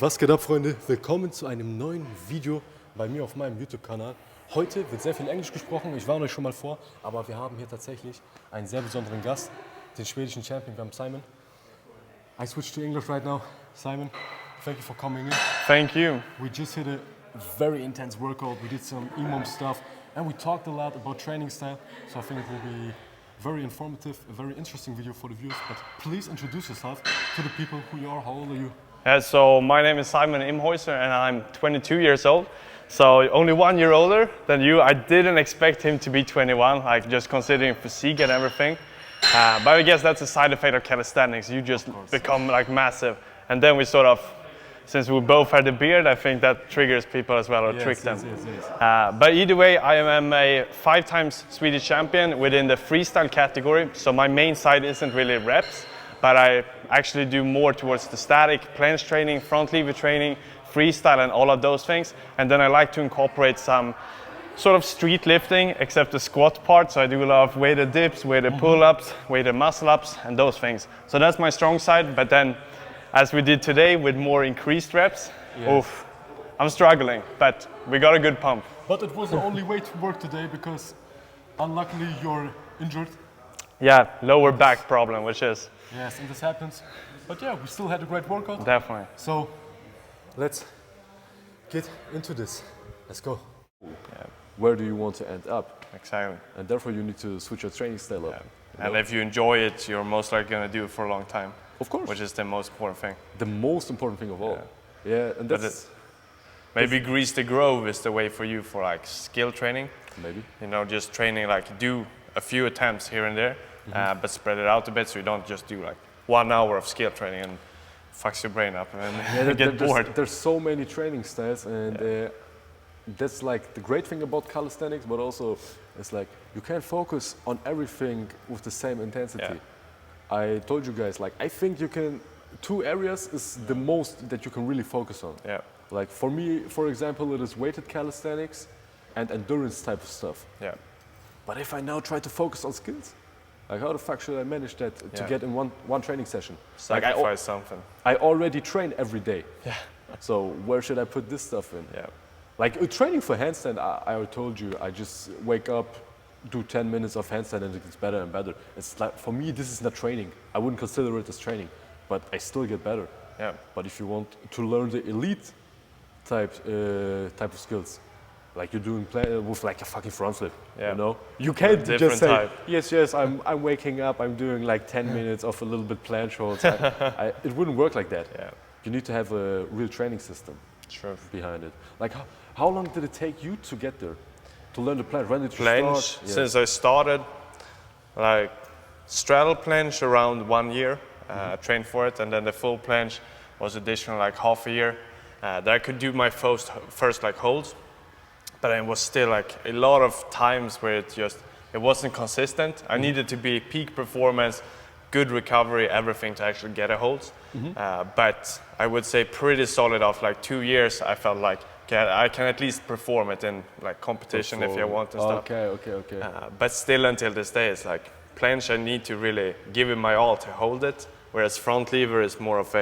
Was geht ab, Freunde? Willkommen zu einem neuen Video bei mir auf meinem YouTube-Kanal. Heute wird sehr viel Englisch gesprochen, ich warne euch schon mal vor, aber wir haben hier tatsächlich einen sehr besonderen Gast, den schwedischen Champion, wir haben Simon. I switch to English right now. Simon, thank you for coming in. Thank you. We just hit a very intense workout, we did some EMOM stuff, and we talked a lot about training style, so I think it will be very informative, a very interesting video for the viewers, but please introduce yourself to the people who you are, how old are you? Yeah, so my name is Simon Imhäusers and I'm 22 years old. So only 1 year older than you. I didn't expect him to be 21, like just considering physique and everything. But I guess that's a side effect of calisthenics. You just become like massive. And then we sort of, since we both had a beard, I think that triggers people as well, or tricks them. Yes. But either way, I am a 5 times Swedish champion within the freestyle category. So my main side isn't really reps, but I actually do more towards the static planche training, front lever training, freestyle and all of those things. And then I like to incorporate some sort of street lifting, except the squat part. So I do a lot of weighted dips, weighted pull-ups, weighted muscle-ups, and those things. So that's my strong side. But then, as we did today with more increased reps, oof, I'm struggling, but we got a good pump. But it was the only way to work today because unluckily you're injured. Yeah, lower back problem, which is... Yes, and this happens. But yeah, we still had a great workout. Definitely. So let's get into this. Let's go. Yeah. Where do you want to end up? Exactly. And therefore you need to switch your training style up. Yeah. And if you enjoy it, you're most likely going to do it for a long time. Of course. Which is the most important thing. The most important thing of all. Yeah, and that's... Maybe grease the grove is the way for you for like skill training. Maybe. You know, just training, like do a few attempts here and there, but spread it out a bit so you don't just do like 1 hour of skill training and fucks your brain up and you get bored. There's so many training styles, and that's like the great thing about calisthenics, but also it's like you can't focus on everything with the same intensity. Yeah. I told you guys, like, I think you can, 2 areas is the most that you can really focus on. Yeah. Like for me, for example, it is weighted calisthenics and endurance type of stuff. Yeah. But if I now try to focus on skills, like how the fuck should I manage that to get in one training session? Sacrifice something. I already train every day. Yeah. So where should I put this stuff in? Yeah. Like training for handstand, I already told you, I just wake up, do 10 minutes of handstand and it gets better and better. It's like, for me, this is not training. I wouldn't consider it as training, but I still get better. Yeah. But if you want to learn the elite type of skills, like you're doing with like a fucking front flip, you know? You can't just say, type. yes, I'm waking up, I'm doing like 10 minutes of a little bit planche holds. It wouldn't work like that. Yeah. You need to have a real training system behind it. Like how long did it take you to get there? To learn the planche? When did you start? Since I started, like straddle planche around 1 year, trained for it, and then the full planche was additional like half a year. That I could do my first like holds. But it was still like a lot of times where it wasn't consistent. I needed to be peak performance, good recovery, everything to actually get a hold. But I would say pretty solid after like 2 years, I felt like I can at least perform it in like competition if you want and stuff. Okay. But still until this day, it's like planche, I need to really give it my all to hold it. Whereas front lever is more of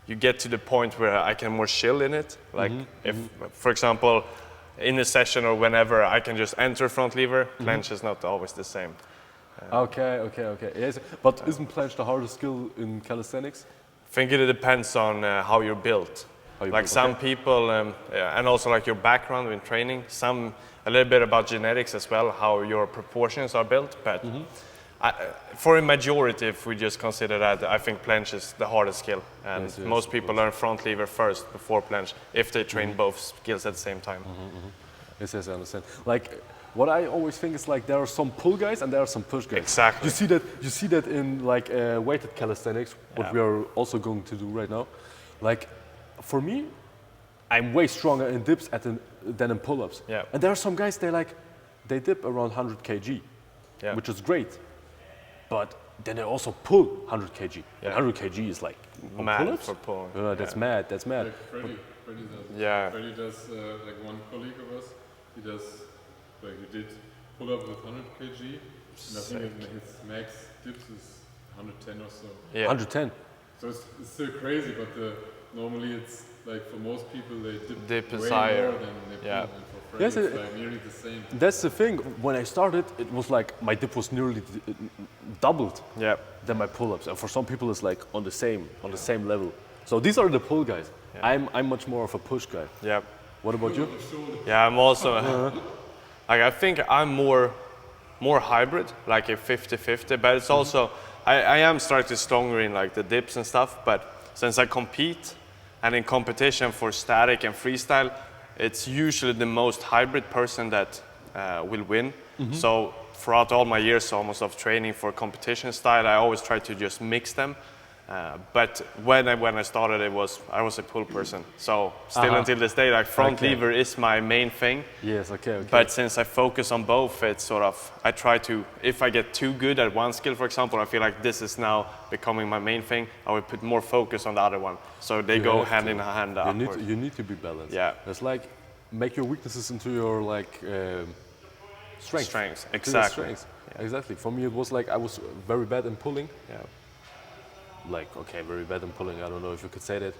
you get to the point where I can more chill in it. Like if, for example, in a session or whenever I can just enter front lever, planche is not always the same. Okay. Yes, but isn't planche the hardest skill in calisthenics? I think it depends on how you're built. Some people, and also like your background in training, a little bit about genetics as well, how your proportions are built. But for a majority, if we just consider that, I think planche is the hardest skill. And most people learn front lever first before planche, if they train both skills at the same time. Yes, I understand. Like, what I always think is like there are some pull guys and there are some push guys. Exactly. You see that in like weighted calisthenics, what we are also going to do right now. Like, for me, I'm way stronger in dips than in pull-ups. Yeah. And there are some guys, they dip around 100 kg, which is great. But then they also pull 100 kg. And 100 kg is like mad for pulling. That's mad. Like Freddie does like one colleague of us. He did pull up with 100 kg. And I think his max dips is 110 or so. Yeah. 110. So it's still crazy, but normally it's like for most people they Dip is way higher. more than they pull. Yeah. And for Fred Yes, it's like nearly the same. That's the thing. When I started, it was like my dip was nearly doubled Yeah. than my pull-ups, and for some people it's like on the same level. So these are the pull guys. Yeah. I'm much more of a push guy. Yeah. What about you? Yeah, I'm also, like I think I'm more hybrid, like a 50-50, but it's also, I am slightly stronger in like the dips and stuff, but since I compete and in competition for static and freestyle, it's usually the most hybrid person that will win. So throughout all my years almost of training for competition style, I always try to just mix them. But when I started, I was a pull person. So still until this day, like front lever is my main thing. Yes, okay. But since I focus on both, it's sort of, I try to, if I get too good at one skill, for example, I feel like this is now becoming my main thing, I will put more focus on the other one. So they go hand in hand upward. You need to be balanced. Yeah. It's like make your weaknesses into your like strengths. Strengths, Into your exactly. strengths. Exactly. For me, it was like I was very bad in pulling. Yeah. Like, okay, very bad in pulling. I don't know if you could say that,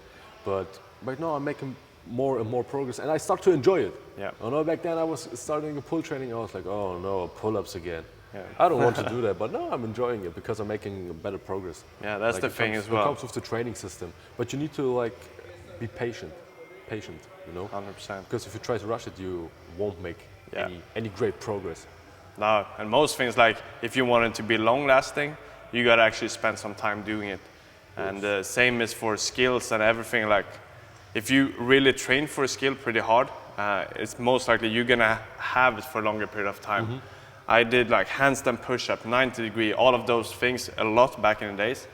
but right now I'm making more and more progress, and I start to enjoy it. Yeah. You know, back then I was starting a pull training. I was like, oh no, pull-ups again. Yeah. I don't want to do that, but no, I'm enjoying it because I'm making better progress. Yeah, that's Like, the it thing comes- as well. It comes with the training system, but you need to like be patient, you know. 100%. Because if you try to rush it, you won't make Yeah. any great progress. No, and most things, like if you want it to be long lasting, you gotta actually spend some time doing it. And the same is for skills and everything. Like if you really train for a skill pretty hard, it's most likely you're gonna have it for a longer period of time. I did like handstand push-up, 90 degree, all of those things a lot back in the days.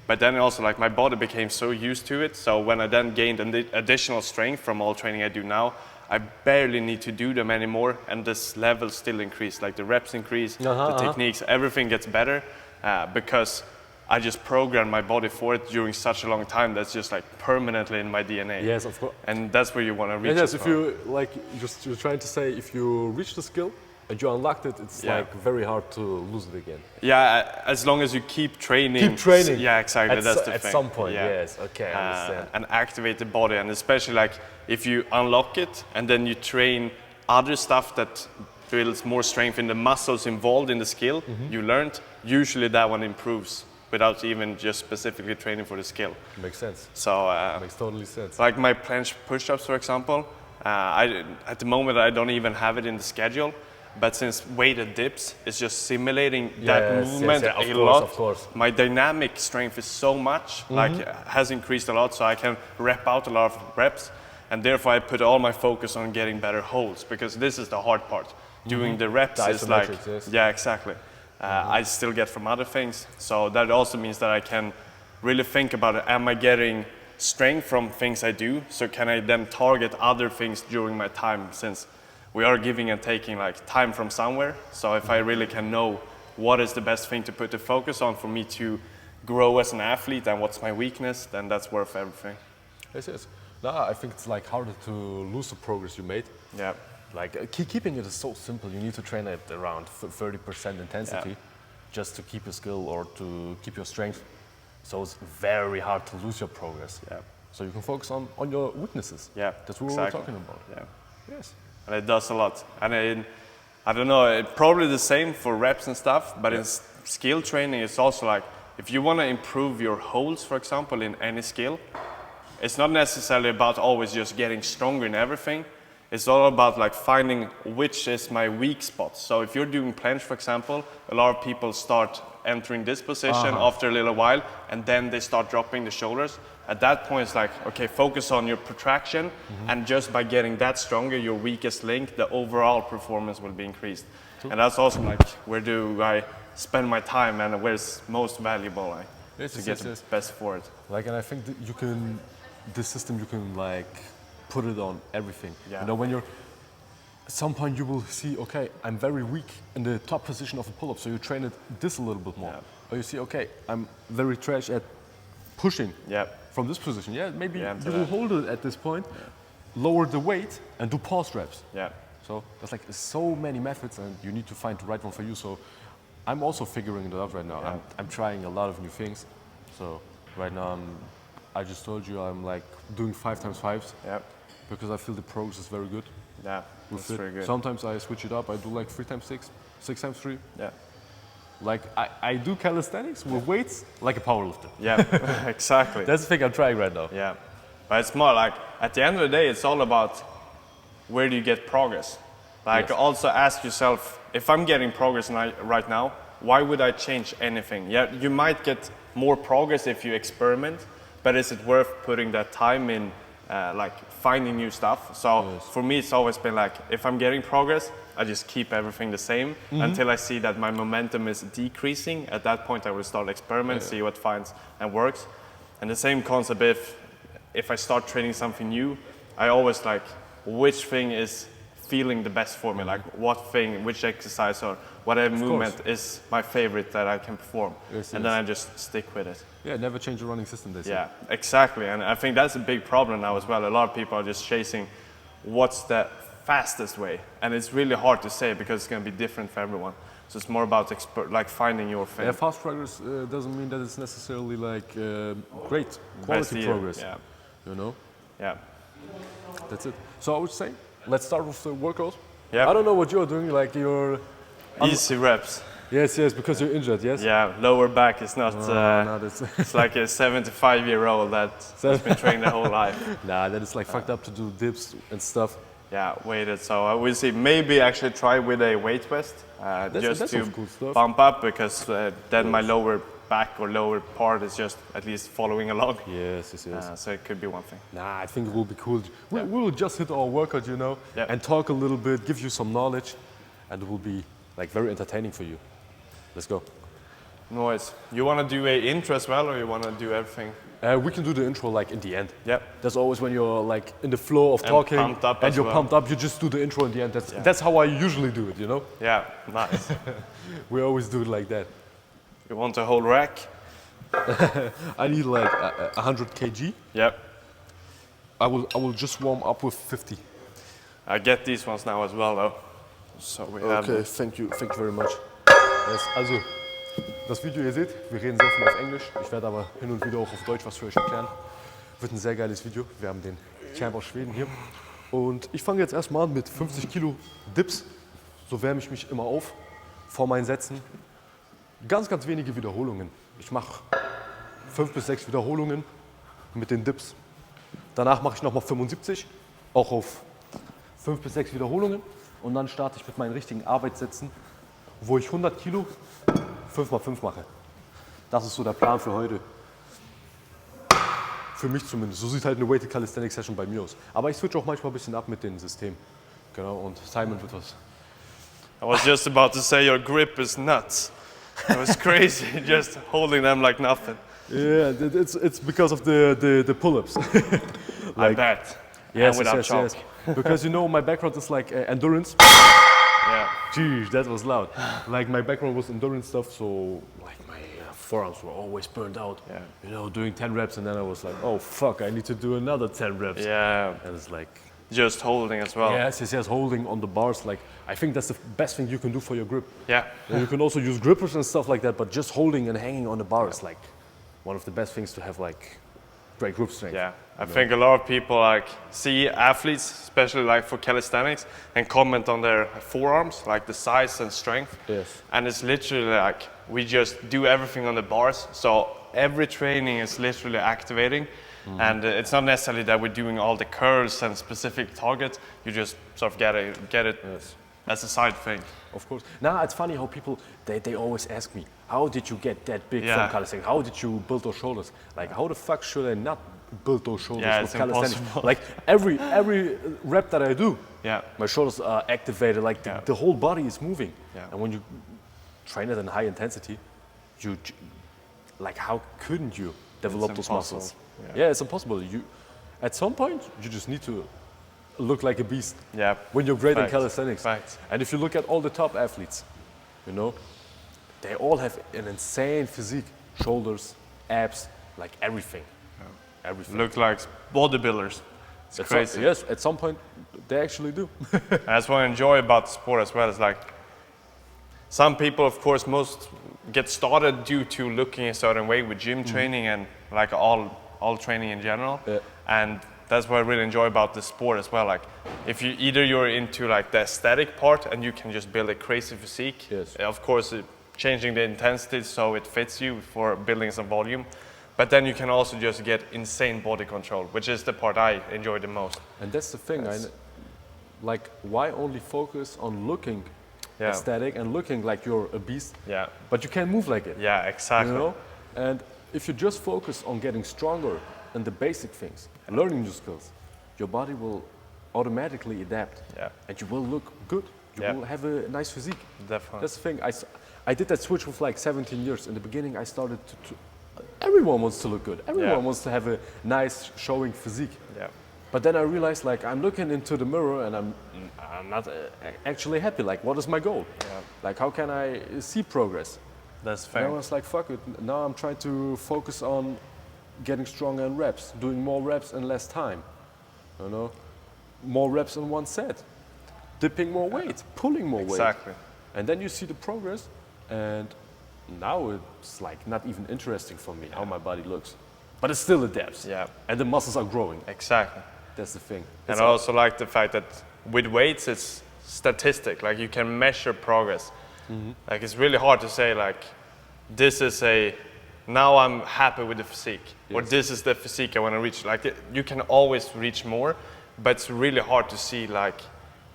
But then also like my body became so used to it. So when I then gained additional strength from all training I do now, I barely need to do them anymore. And this level still increased, like the reps increase, the techniques, everything gets better because I just programmed my body for it during such a long time. That's just like permanently in my DNA. Yes, of course. And that's where you want to reach. Yes, as if well. you like, you're trying to say if you reach the skill and you unlocked it, it's like very hard to lose it again. Yeah, as long as you keep training. Keep training. Yeah, exactly. That's the at thing. some point, Yeah. yes. Okay, I understand. And activate the body, and especially like if you unlock it and then you train other stuff that builds more strength in the muscles involved in the skill you learned, usually that one improves without even just specifically training for the skill. Makes sense. So Makes totally sense. like my planche push-ups, for example, at the moment I don't even have it in the schedule, but since weighted dips is just simulating that movement of a course, lot, of course. my dynamic strength is so much, like has increased a lot, so I can rep out a lot of reps, and therefore I put all my focus on getting better holds, because this is the hard part. Doing the reps The is like, isometrics, yes. yeah, exactly. I still get from other things, so that also means that I can really think about it. Am I getting strength from things I do? So can I then target other things during my time, since we are giving and taking like time from somewhere. So if I really can know what is the best thing to put the focus on for me to grow as an athlete and what's my weakness, then that's worth everything. Yes, yes. No, I think it's like harder to lose the progress you made. Yeah. Like keeping it is so simple. You need to train at around 30% intensity just to keep your skill or to keep your strength. So it's very hard to lose your progress. Yeah. So you can focus on your weaknesses. Yeah, That's what exactly. we're talking about. Yeah. Yes. And it does a lot. And I don't know, probably the same for reps and stuff, but in skill training, it's also like, if you want to improve your holds, for example, in any skill, it's not necessarily about always just getting stronger in everything. It's all about like finding which is my weak spot. So if you're doing planche, for example, a lot of people start entering this position after a little while, and then they start dropping the shoulders. At that point, it's like, okay, focus on your protraction, and just by getting that stronger, your weakest link, the overall performance will be increased. And that's also like, where do I spend my time and where's most valuable, like, to get the best for it. Like, and I think that you can, this system, you can like put it on everything. Yeah. You know, when you're, at some point you will see, okay, I'm very weak in the top position of a pull-up, so you train it this a little bit more. Yeah. Or you see, okay, I'm very trash at pushing from this position. Yeah, maybe you will hold it at this point, lower the weight, and do pause reps. Yeah. So there's like so many methods, and you need to find the right one for you. So I'm also figuring it out right now. I'm trying a lot of new things. So right now I'm I just told you I'm like doing 5x5s. Yeah. Because I feel the progress is very good. Yeah, that's very good. Sometimes I switch it up. I do like 3x6, 6x3. Yeah. Like I do calisthenics with weights like a powerlifter. Yeah, exactly. That's the thing I'm trying right now. Yeah, but it's more like at the end of the day, it's all about where do you get progress. Like also ask yourself, if I'm getting progress right now, why would I change anything? Yeah, you might get more progress if you experiment, but is it worth putting that time in, like finding new stuff? So for me, it's always been like, if I'm getting progress, I just keep everything the same until I see that my momentum is decreasing. At that point, I will start experiment, see what finds and works. And the same concept if I start training something new, I always like which thing is feeling the best for me, like what thing, which exercise or whatever movement is my favorite that I can perform. And then I just stick with it. Yeah, never change the running system, they say. Yeah, exactly. And I think that's a big problem now as well. A lot of people are just chasing what's the fastest way. And it's really hard to say because it's going to be different for everyone. So it's more about like finding your thing. Yeah, fast progress doesn't mean that it's necessarily like great quality progress. Yeah. You know? Yeah. That's it. So I would say, let's start with the workout. Yeah. I don't know what you're doing, like you're... Easy reps. Yes, because you're injured, yes? Yeah, lower back is not... no, that's it's like a 75-year-old that's been trained their whole life. Nah, that is like fucked up to do dips and stuff. Yeah, weighted. So I will see. Maybe actually try with a weight vest just to cool bump up because then my lower back or lower part is just at least following along. Yes. So it could be one thing. Nah, I think it will be cool. We'll just hit our workout, you know, and talk a little bit, give you some knowledge, and it will be like very entertaining for you. Let's go. Noise. You want to do a intro as well, or you want to do everything? We can do the intro like in the end. Yeah. That's always when you're like in the flow of talking and you're pumped up. You just do the intro in the end. That's how I usually do it, you know? Yeah, nice. We always do it like that. You want a whole rack? I need like 100 kg. Yep. I will just warm up with 50. I get these ones now as well, though. So we have. Okay, thank you very much. Yes, also, das Video, ihr seht, wir reden sehr viel auf Englisch. Ich werde aber hin und wieder auch auf Deutsch was für euch erklären. Wird ein sehr geiles Video. Wir haben den Champ aus Schweden hier. Und ich fange jetzt erstmal an mit 50 Kilo Dips. So wärme ich mich immer auf vor meinen Sätzen. Ganz wenige Wiederholungen. Ich mache 5 bis 6 Wiederholungen mit den Dips. Danach mache ich nochmal 75, auch auf 5 bis 6 Wiederholungen. Und dann starte ich mit meinen richtigen Arbeitssätzen, wo ich 100 Kilo 5x5 mache. Das ist so der Plan für heute. Für mich zumindest. So sieht halt eine Weighted Calisthenics Session bei mir aus. Aber ich switch auch manchmal ein bisschen ab mit dem System. Genau, und Simon wird was. I was just about to say your grip is nuts. It was crazy, just holding them like nothing. Yeah, it's because of the pull-ups. Like, I bet. Yes, and without chalk. Because you know my background is like endurance. Yeah. Jeez, that was loud. Like my background was endurance stuff, so like my forearms were always burned out. Yeah. You know, doing 10 reps and then I was like, oh fuck, I need to do another 10 reps. Yeah. And it's like... Just holding as well. Yes, holding on the bars. Like, I think that's the best thing you can do for your grip. Yeah. And you can also use grippers and stuff like that, but just holding and hanging on the bar is like one of the best things to have like great grip strength. Yeah, I think a lot of people like see athletes, especially like for calisthenics, and comment on their forearms, like the size and strength. Yes. And it's literally like we just do everything on the bars. So every training is literally activating. And it's not necessarily that we're doing all the curls and specific targets. You just sort of get it as a side thing. Of course. Now it's funny how people they always ask me, how did you get that big from calisthenics? How did you build those shoulders? Like, how the fuck should I not build those shoulders with calisthenics? Like every rep that I do, my shoulders are activated. Like the whole body is moving. Yeah. And when you train at a high intensity, you like how couldn't you develop those muscles? Yeah, it's impossible. At some point, you just need to look like a beast. Yeah. When you're great in calisthenics. Fact. And if you look at all the top athletes, you know, they all have an insane physique, shoulders, abs, like everything. Yeah. Everything. Look like bodybuilders. It's crazy. Yes, at some point, they actually do. That's what I enjoy about the sport as well. It's like some people, of course, most get started due to looking a certain way with gym training and like all all training in general. Yeah. And that's what I really enjoy about the sport as well. Like, if you you're into like the aesthetic part and you can just build a crazy physique. Yes. Of course, changing the intensity so it fits you for building some volume. But then you can also just get insane body control, which is the part I enjoy the most. And that's the thing. Like, why only focus on looking aesthetic and looking like you're a beast? Yeah. But you can't move like it. Yeah, exactly. You know? And if you just focus on getting stronger in the basic things, learning new skills, your body will automatically adapt. Yeah. And you will look good. You will have a nice physique. Definitely. That's the thing. I did that switch with like 17 years. In the beginning, I started to everyone wants to look good. Everyone wants to have a nice showing physique. Yeah. But then I realized, like, I'm looking into the mirror and I'm not actually happy. Like, what is my goal? Yeah. Like, how can I see progress? That's And fair. I was like, fuck it. Now I'm trying to focus on getting stronger in reps, doing more reps in less time. You know, more reps in one set, dipping more weight, pulling more weight. Exactly. And then you see the progress, and now it's like not even interesting for me how my body looks. But it still adapts. Yeah. And the muscles are growing. Exactly. That's the thing. And I also like the fact that with weights, it's statistic. Like, you can measure progress. Like, it's really hard to say, like, this is now I'm happy with the physique, or this is the physique I want to reach. Like, you can always reach more, but it's really hard to see, like,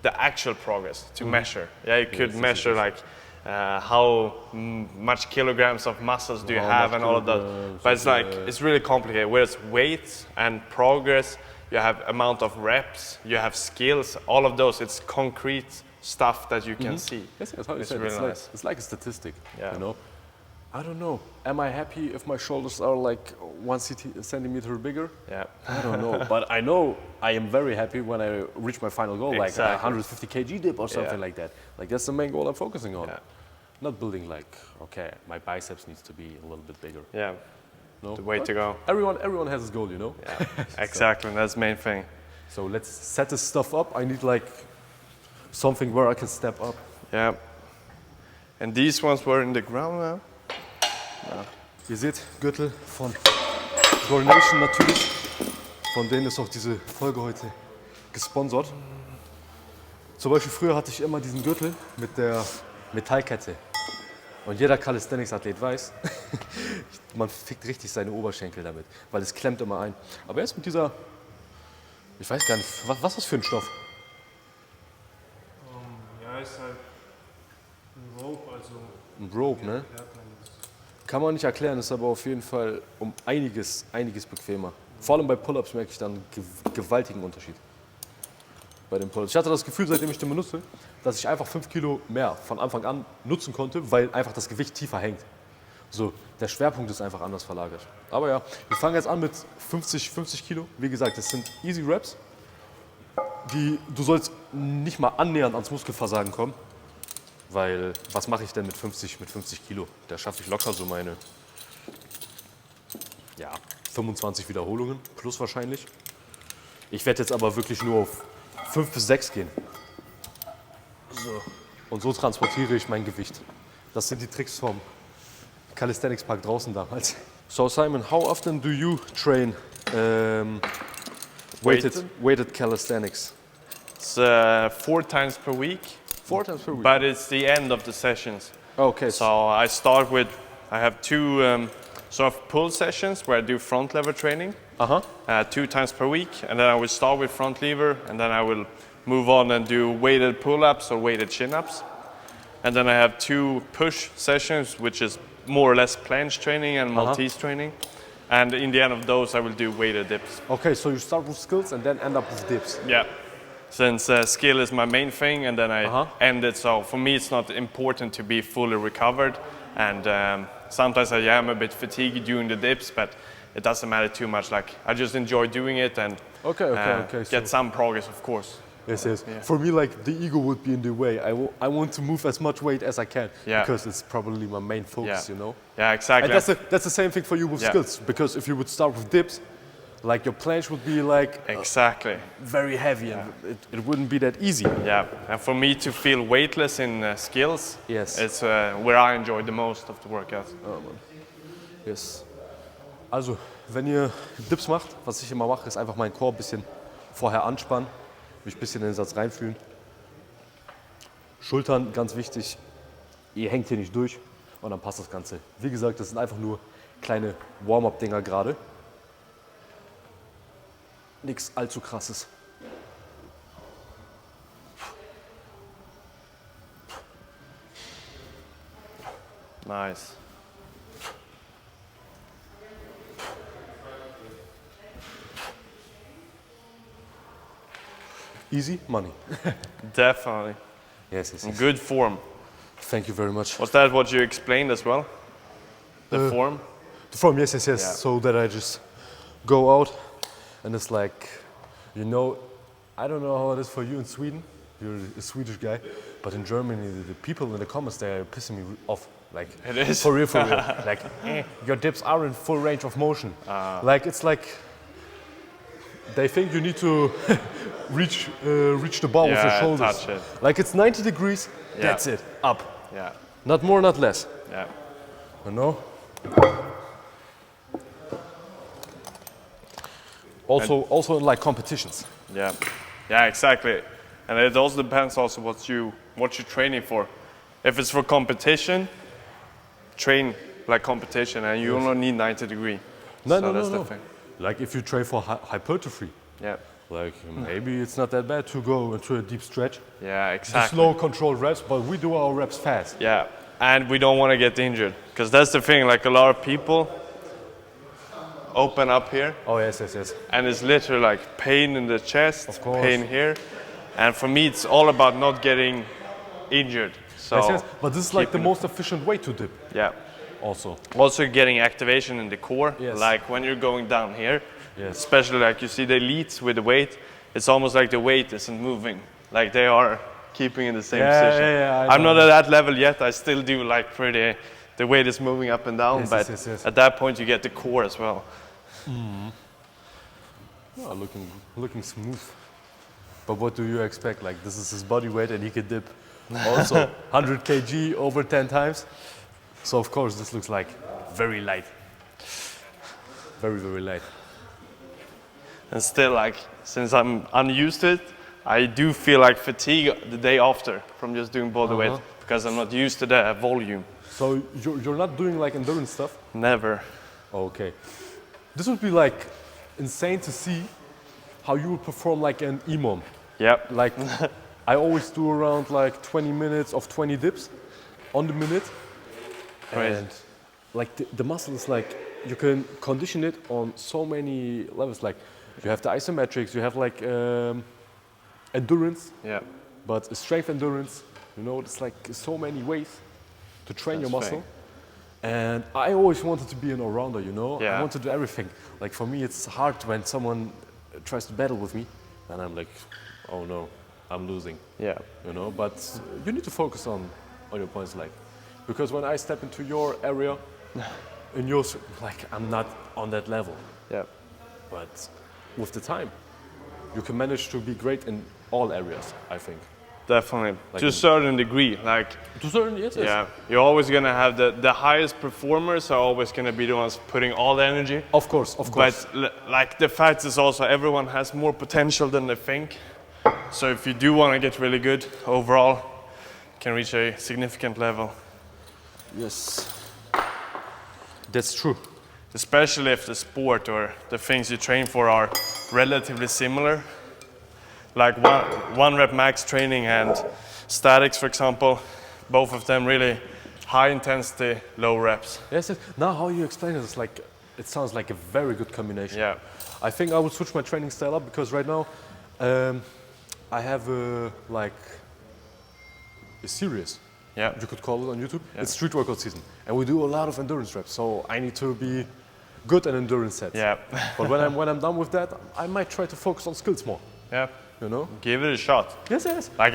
the actual progress to measure. Yeah, you could measure, like, how much kilograms of muscles do you have and all of that. But it's like, it's really complicated. Whereas weights and progress, you have amount of reps, you have skills, all of those, it's concrete stuff that you can see. Yes, that's how you It's say it. really It's, nice. it's like a statistic, Yeah. you know? I don't know. Am I happy if my shoulders are like 1 centimeter bigger? Yeah. I don't know. But I know I am very happy when I reach my final goal, like a Exactly. 150 kg dip or something like that. Like, that's the main goal I'm focusing on. Yeah. Not building like, okay, my biceps needs to be a little bit bigger. Yeah, No? the way But to go. Everyone has his goal, you know? Yeah, exactly, that's the main thing. So let's set this stuff up. I need like something where I can step up. Yeah. And these ones were in the ground now. Ihr seht, Gürtel von Gornation natürlich. Von denen ist auch diese Folge heute gesponsert. Zum Beispiel früher hatte ich immer diesen Gürtel mit der Metallkette. Und jeder Calisthenics-Athlet weiß, man fickt richtig seine Oberschenkel damit, weil es klemmt immer ein. Aber jetzt mit dieser, ich weiß gar nicht, was ist das für ein Stoff? Ja, ist halt ein Rope, also Ein Rope, ne? Kann man nicht erklären, ist aber auf jeden Fall um einiges bequemer. Vor allem bei Pull-Ups merke ich dann einen gewaltigen Unterschied. Bei den Pull-Ups. Ich hatte das Gefühl, seitdem ich den benutze, dass ich einfach 5 Kilo mehr von Anfang an nutzen konnte, weil einfach das Gewicht tiefer hängt. So, der Schwerpunkt ist einfach anders verlagert. Aber ja, wir fangen jetzt an mit 50 Kilo. Wie gesagt, das sind Easy Reps. Du sollst nicht mal annähernd ans Muskelversagen kommen. Weil, was mache ich denn mit 50 Kilo? Da schaffe ich locker so meine 25 Wiederholungen, plus wahrscheinlich. Ich werde jetzt aber wirklich nur auf 5 bis 6 gehen. So. Und so transportiere ich mein Gewicht. Das sind die Tricks vom Calisthenics Park draußen damals. So Simon, how often do you train weighted calisthenics? It's 4 times per week. 4 times per week. But it's the end of the sessions. Okay. So I start with, I have 2 sort of pull sessions where I do front lever training 2 times per week. And then I will start with front lever, and then I will move on and do weighted pull-ups or weighted chin-ups. And then I have 2 push sessions, which is more or less planche training and Maltese training. And in the end of those, I will do weighted dips. Okay, so you start with skills and then end up with dips. Yeah. Since skill is my main thing, and then I end it. So for me, it's not important to be fully recovered. And sometimes I am a bit fatigued during the dips, but it doesn't matter too much. Like, I just enjoy doing it and get some progress, of course. Yes. Yeah. For me, like, the ego would be in the way. I want to move as much weight as I can because it's probably my main focus, you know? Yeah, exactly. And that's the same thing for you with skills, because if you would start with dips, like, your planche would be like very heavy and it wouldn't be that easy. Yeah, and for me to feel weightless in skills, it's where I enjoy the most of the workout. Oh, man. Yes. Also, wenn ihr Dips macht, was ich immer mache, ist einfach meinen Core ein bisschen vorher anspannen, mich ein bisschen in den Satz reinfühlen. Schultern, ganz wichtig, ihr hängt hier nicht durch und dann passt das Ganze. Wie gesagt, das sind einfach nur kleine Warm-up-Dinger gerade. Nichts allzu krasses. Nice. Easy money. Definitely. Yes, yes, yes. Good form. Thank you very much. Was that what you explained as well? The form? The form, yes, yes, yes. Yeah. So that I just go out and it's like, you know, I don't know how it is for you in Sweden. You're a Swedish guy, but in Germany, the people in the comments, they are pissing me off. Like, It is. For real, for real. Like, your dips are in full range of motion. Like, it's like, they think you need to reach the bar with your shoulders. Touch it. Like, it's 90 degrees, that's it, up. Yeah. Not more, not less. Yeah. You know? Also in like competitions. Yeah. Yeah, exactly. And it also depends also what you're training for. If it's for competition, train like competition and you only need 90 degree. No, So no, that's no, the no. thing. Like if you train for hypertrophy, Yeah. like maybe it's not that bad to go into a deep stretch. Yeah, The exactly. slow controlled reps, but we do our reps fast. Yeah. And we don't want to get injured because that's the thing. Like a lot of people open up here Oh yes, yes, yes. and it's literally like pain in the chest, Of course. pain here. And for me, it's all about not getting injured. So, Yes, yes. But this is like the keeping- most efficient way to dip yeah. also. Also getting activation in the core, Yes. like when you're going down here, Yes. especially like you see the elites with the weight, it's almost like the weight isn't moving, like they are keeping in the same Yeah, position. yeah, yeah, I I'm know. not at that level yet, I still do like pretty, the weight is moving up and down, Yes, but yes, yes, yes. at that point you get the core as well. Oh, looking smooth. But what do you expect? Like this is his body weight and he can dip also 100 kg over 10 times. So of course this looks like very light. Very, very light. And still like, since I'm unused to it, I do feel like fatigue the day after from just doing body weight because I'm not used to the volume. So you're not doing like endurance stuff? Never. Okay. This would be like insane to see how you would perform like an EMOM. Yep. Like I always do around like 20 minutes of 20 dips on the minute. Right. And like the muscle is like, you can condition it on so many levels. Like you have the isometrics, you have like endurance, Yeah. but strength endurance, you know, it's like so many ways to train your That's muscle. And I always wanted to be an all-rounder, you know? Yeah. I want to do everything. Like for me, it's hard when someone tries to battle with me and I'm like, oh no, I'm losing, Yeah. you know? But you need to focus on your points, like, because when I step into your area, in yours, like, I'm not on that level. Yeah. But with the time, you can manage to be great in all areas, I think. Definitely. Like to a certain degree. Like, To certain, yes, yes. yeah, you're always going to have the highest performers are always going to be the ones putting all the energy. Of course, of course. But like the fact is also everyone has more potential than they think. So if you do want to get really good overall, you can reach a significant level. Yes. That's true. Especially if the sport or the things you train for are relatively similar. Like one rep max training and statics, for example, both of them really high intensity, low reps. Yes, yes. Now how you explain it is like, it sounds like a very good combination. Yeah. I think I would switch my training style up because right now I have like a series, Yeah. you could call it on YouTube. It's street workout season and we do a lot of endurance reps. So I need to be good at endurance sets. Yeah. But when I'm done with that, I might try to focus on skills more, Yeah. you know? Give it a shot. Yes, yes. Like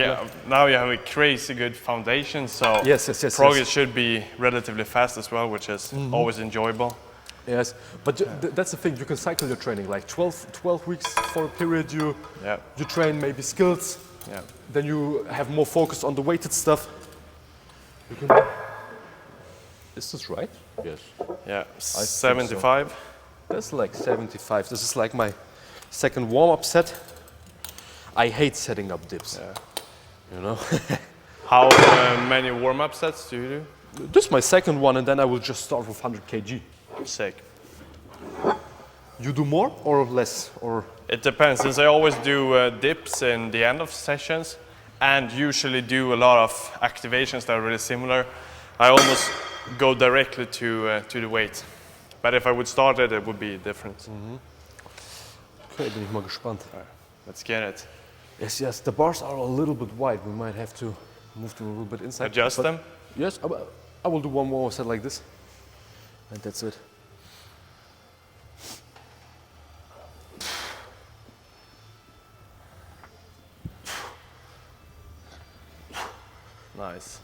now you have a crazy good foundation, so Yes, yes, yes, progress yes. should be relatively fast as well, which is always enjoyable. Yes, but that's the thing, you can cycle your training, like 12 weeks for a period you train maybe skills, Yeah. then you have more focus on the weighted stuff. You can... Is this right? Yes. Yeah. 75. That's like 75. This is like my second warm-up set. I hate setting up dips. Yeah. You know? How many warm-up sets do you do? This is my second one, and then I will just start with 100 kg. Sick. You do more or less? Or It depends, since I always do dips in the end of sessions and usually do a lot of activations that are really similar. I almost go directly to the weight. But if I would start it, it would be different. Okay, bin ich mal gespannt. Let's get it. Yes, yes, the bars are a little bit wide. We might have to move them a little bit inside. Adjust them? Yes, I will do one more set like this. And that's it. Nice.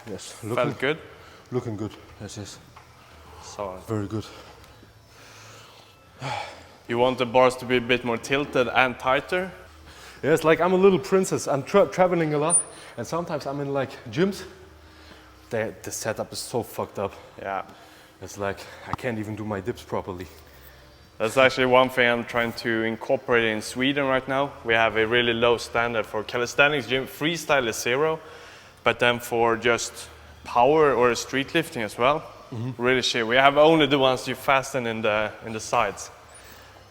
Yes, Felt good? looking good. Yes, yes. Solid. Very good. You want the bars to be a bit more tilted and tighter? Yes, like I'm a little princess. I'm traveling a lot, and sometimes I'm in like gyms. The setup is so fucked up. Yeah. It's like I can't even do my dips properly. That's actually one thing I'm trying to incorporate in Sweden right now. We have a really low standard for calisthenics gym. Freestyle is 0, but then for just power or street lifting as well, really shit. We have only the ones you fasten in the sides,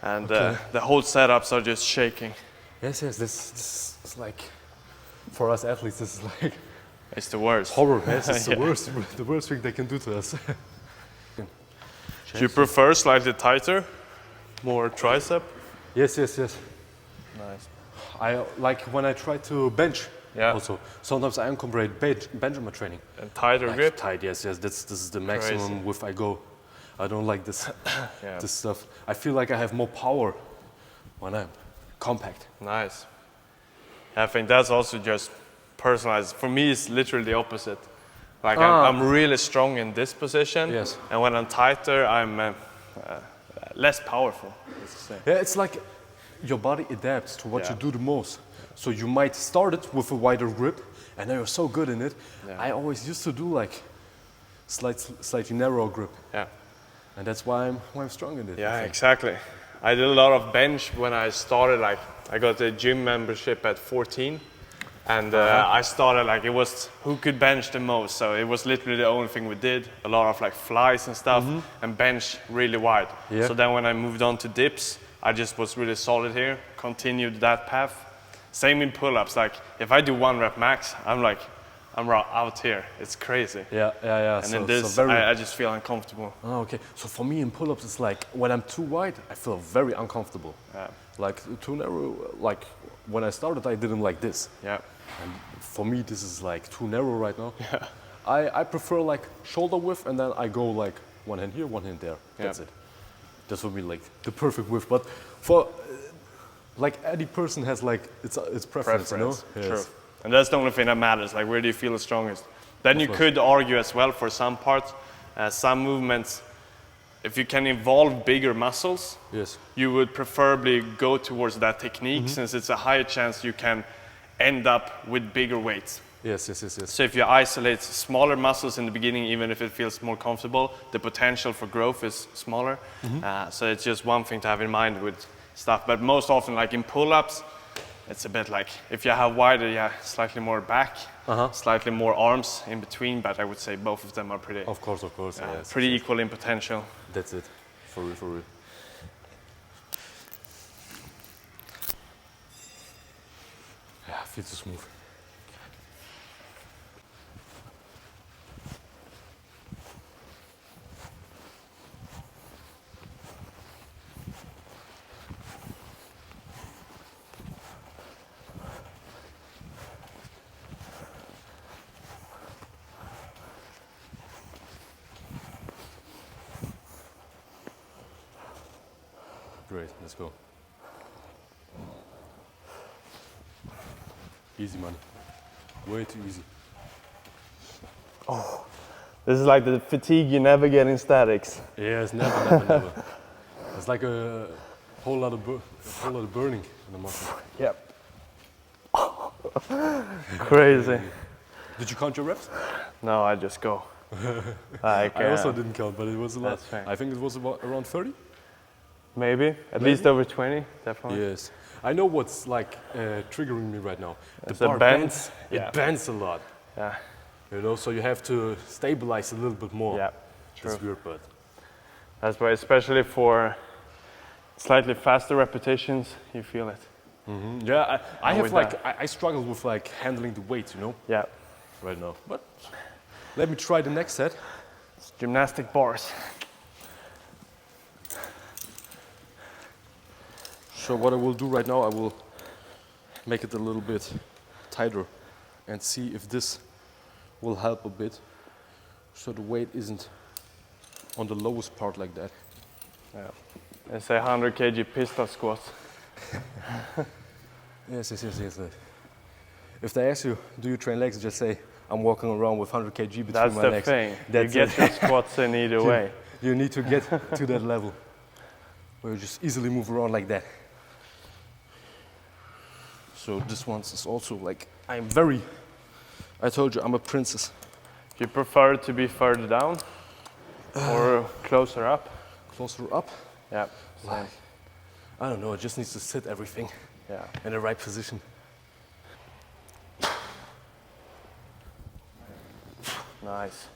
and the whole setups are just shaking. Yes, yes. This is like for us athletes. This is like It's the worst. horror. Yes, it's Yeah. the worst thing they can do to us. Do you prefer slightly tighter, more tricep? Yes, yes, yes. Nice. I like when I try to bench. Yeah. Also, sometimes I incorporate bench in my training. And tighter Like grip? tight, yes, yes. This is the maximum width I go. I don't like this Yeah. this stuff. I feel like I have more power when I'm compact. Nice. I think that's also just personalized. For me, it's literally the opposite. Like I'm really strong in this position, Yes. and when I'm tighter, I'm less powerful. Let's say. Yeah, it's like your body adapts to what Yeah. you do the most. So you might start it with a wider grip, and then you're so good in it. Yeah. I always used to do like slightly narrower grip, Yeah. and that's why I'm strong in it. I Yeah, think. exactly. I did a lot of bench when I started. Like I got a gym membership at 14, and I started like it was who could bench the most. So it was literally the only thing we did. A lot of like flies and stuff, and bench really wide. Yeah. So then when I moved on to dips, I just was really solid here. Continued that path. Same in pull-ups. Like if I do 1 rep max, I'm out here. It's crazy. Yeah. And in this, I just feel uncomfortable. Oh, okay. So for me in pull-ups, it's like when I'm too wide, I feel very uncomfortable. Yeah. Like too narrow. Like when I started, I didn't like this. Yeah. And for me, this is like too narrow right now. Yeah. I prefer like shoulder width, and then I go like one hand here, one hand there. That's it. That's for me like the perfect width. But for like any person has like its preference, you know? Yes. True. And that's the only thing that matters. Like where do you feel the strongest? Then you could argue as well for some parts, some movements. If you can involve bigger muscles, Yes. you would preferably go towards that technique, since it's a higher chance you can end up with bigger weights. Yes. So if you isolate smaller muscles in the beginning, even if it feels more comfortable, the potential for growth is smaller. So it's just one thing to have in mind with stuff. But most often, like in pull-ups, it's a bit like if you have wider, slightly more back, slightly more arms in between. But I would say both of them are pretty, Of course. Yes. pretty equal in potential. That's it. For real. Yeah, feels so smooth. Great, let's go. Easy money. Way too easy. This is like the fatigue you never get in statics. Yes, never. It's like a whole lot of burning in the muscle. Yep. Crazy. Did you count your reps? No, I just go. Like, I also didn't count, but it was a lot. That's fair. I think it was about around 30. Maybe, at least over 20, definitely. Yes. I know what's like triggering me right now. The It's a bar bend. bends. Yeah. It bends a lot. Yeah, You know, so you have to stabilize a little bit more. yeah, true. It's weird, but That's why, especially for slightly faster repetitions, you feel it. yeah, I have with like I struggle with like handling the weight, you know, Yeah, right now. But let me try the next set. it's gymnastic bars. So what I will do right now, I will make it a little bit tighter and see if this will help a bit, so the weight isn't on the lowest part like that. Yeah. It's a 100 kg pistol squats. Yes. If they ask you, do you train legs, just say, I'm walking around with 100 kg between That's my the legs. thing. That's You it. get your squats in either way. You need to get to that level where you just easily move around like that. So this one is also like, I told you, I'm a princess. You prefer to be further down or closer up? Closer up, Yeah, same. I don't know, it just needs to sit everything Yeah. in the right position. Nice.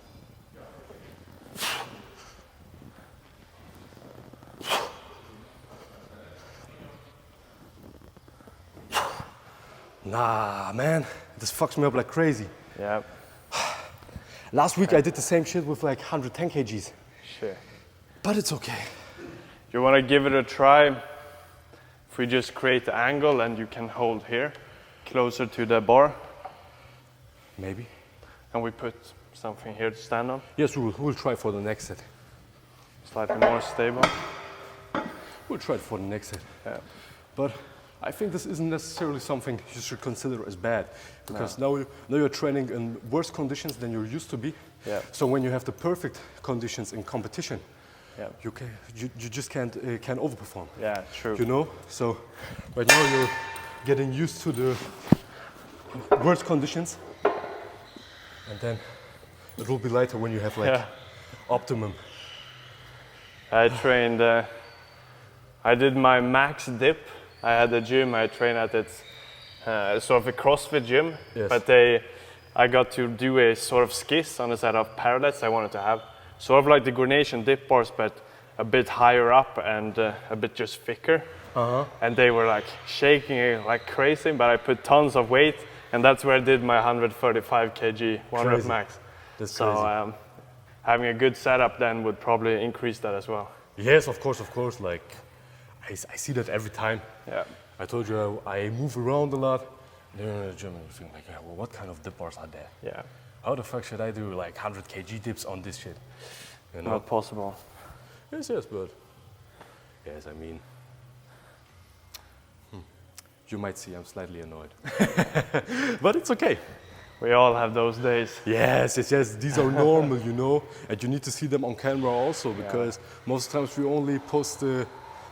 Nah, man, this fucks me up like crazy. Yeah, Last week I did the same shit with like 110 kgs, sure. but it's okay. You want to give it a try? If we just create the angle and you can hold here, closer to the bar, Maybe. and we put something here to stand on, Yes, we'll try for the next set. slightly more stable. We'll try it for the next set. Yeah. But I think this isn't necessarily something you should consider as bad, because now you're training in worse conditions than you're used to be. Yeah. So when you have the perfect conditions in competition, Yeah. you just can't overperform. Yeah, true. You know. So right now you're getting used to the worse conditions, and then it will be lighter when you have like Yeah. optimum. I trained, I did my max dip. I had a gym I trained at, it's sort of a CrossFit gym, Yes. but I got to do a sort of skis on a set of parallettes I wanted to have. Sort of like the Gornation dip bars, but a bit higher up and a bit just thicker. And they were like shaking like crazy, but I put tons of weight, and that's where I did my 135 kg one rep Crazy. max. That's So crazy. having a good setup then would probably increase that as well. Yes, of course. Like I see that every time. Yeah. I told you I move around a lot. Then in the gym and you think like, yeah, well, what kind of dip bars are there? Yeah. How the fuck should I do like 100 kg dips on this shit? You know? Not possible. Yes, but yes, I mean, you might see I'm slightly annoyed, but it's okay. We all have those days. Yes. These are normal, you know, and you need to see them on camera also, because most times we only post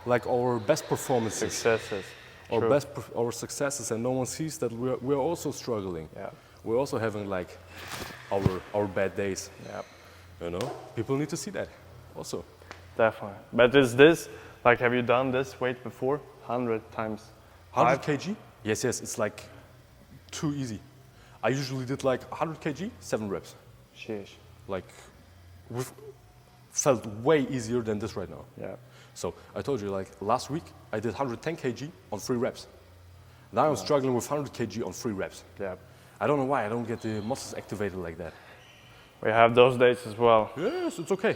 like our best performances, Successes. our True. our successes, and no one sees that we're also struggling. Yeah. We're also having like our bad days. Yeah. You know, people need to see that also. Definitely. But is this, like, have you done this weight before? 100 times 100 5? kg? Yes, it's like too easy. I usually did like 100 kg, 7 reps. Sheesh. Like, felt way easier than this right now. Yeah. So I told you, like last week, I did 110 kg on 3 reps. Now I'm struggling with 100 kg on 3 reps. Yeah. I don't know why I don't get the muscles activated like that. We have those days as well. Yes, it's okay.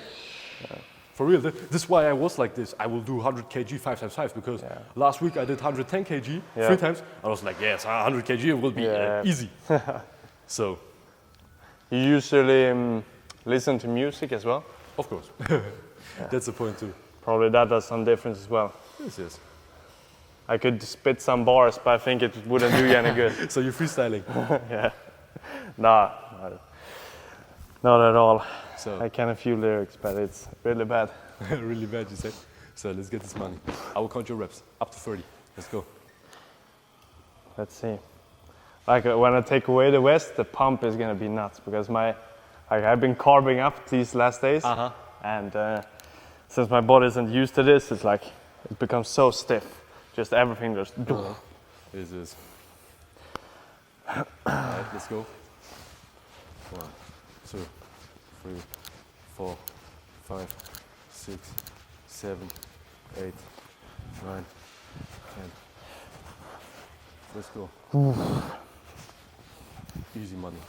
For real, this is why I was like this. I will do 100 kg 5 times 5, because last week I did 110 kg 3 times. I was like, yes, 100 kg will be easy. So, You usually listen to music as well? of course, that's the point too. Probably that does some difference as well. Yes. I could spit some bars, but I think it wouldn't do you any good. So you're freestyling. Yeah. Nah, not at all. So I can a few lyrics, but it's really bad. really bad, you said. So let's get this money. I will count your reps up to 30. Let's go. Let's see. like when I take away the vest, the pump is gonna be nuts because I've been carving up these last days, and since my body isn't used to this, it's like it becomes so stiff. Just everything just. This is. Alright, let's go. 1, 2, 3, 4, 5, 6, 7, 8, 9, 10. Let's go. Easy money.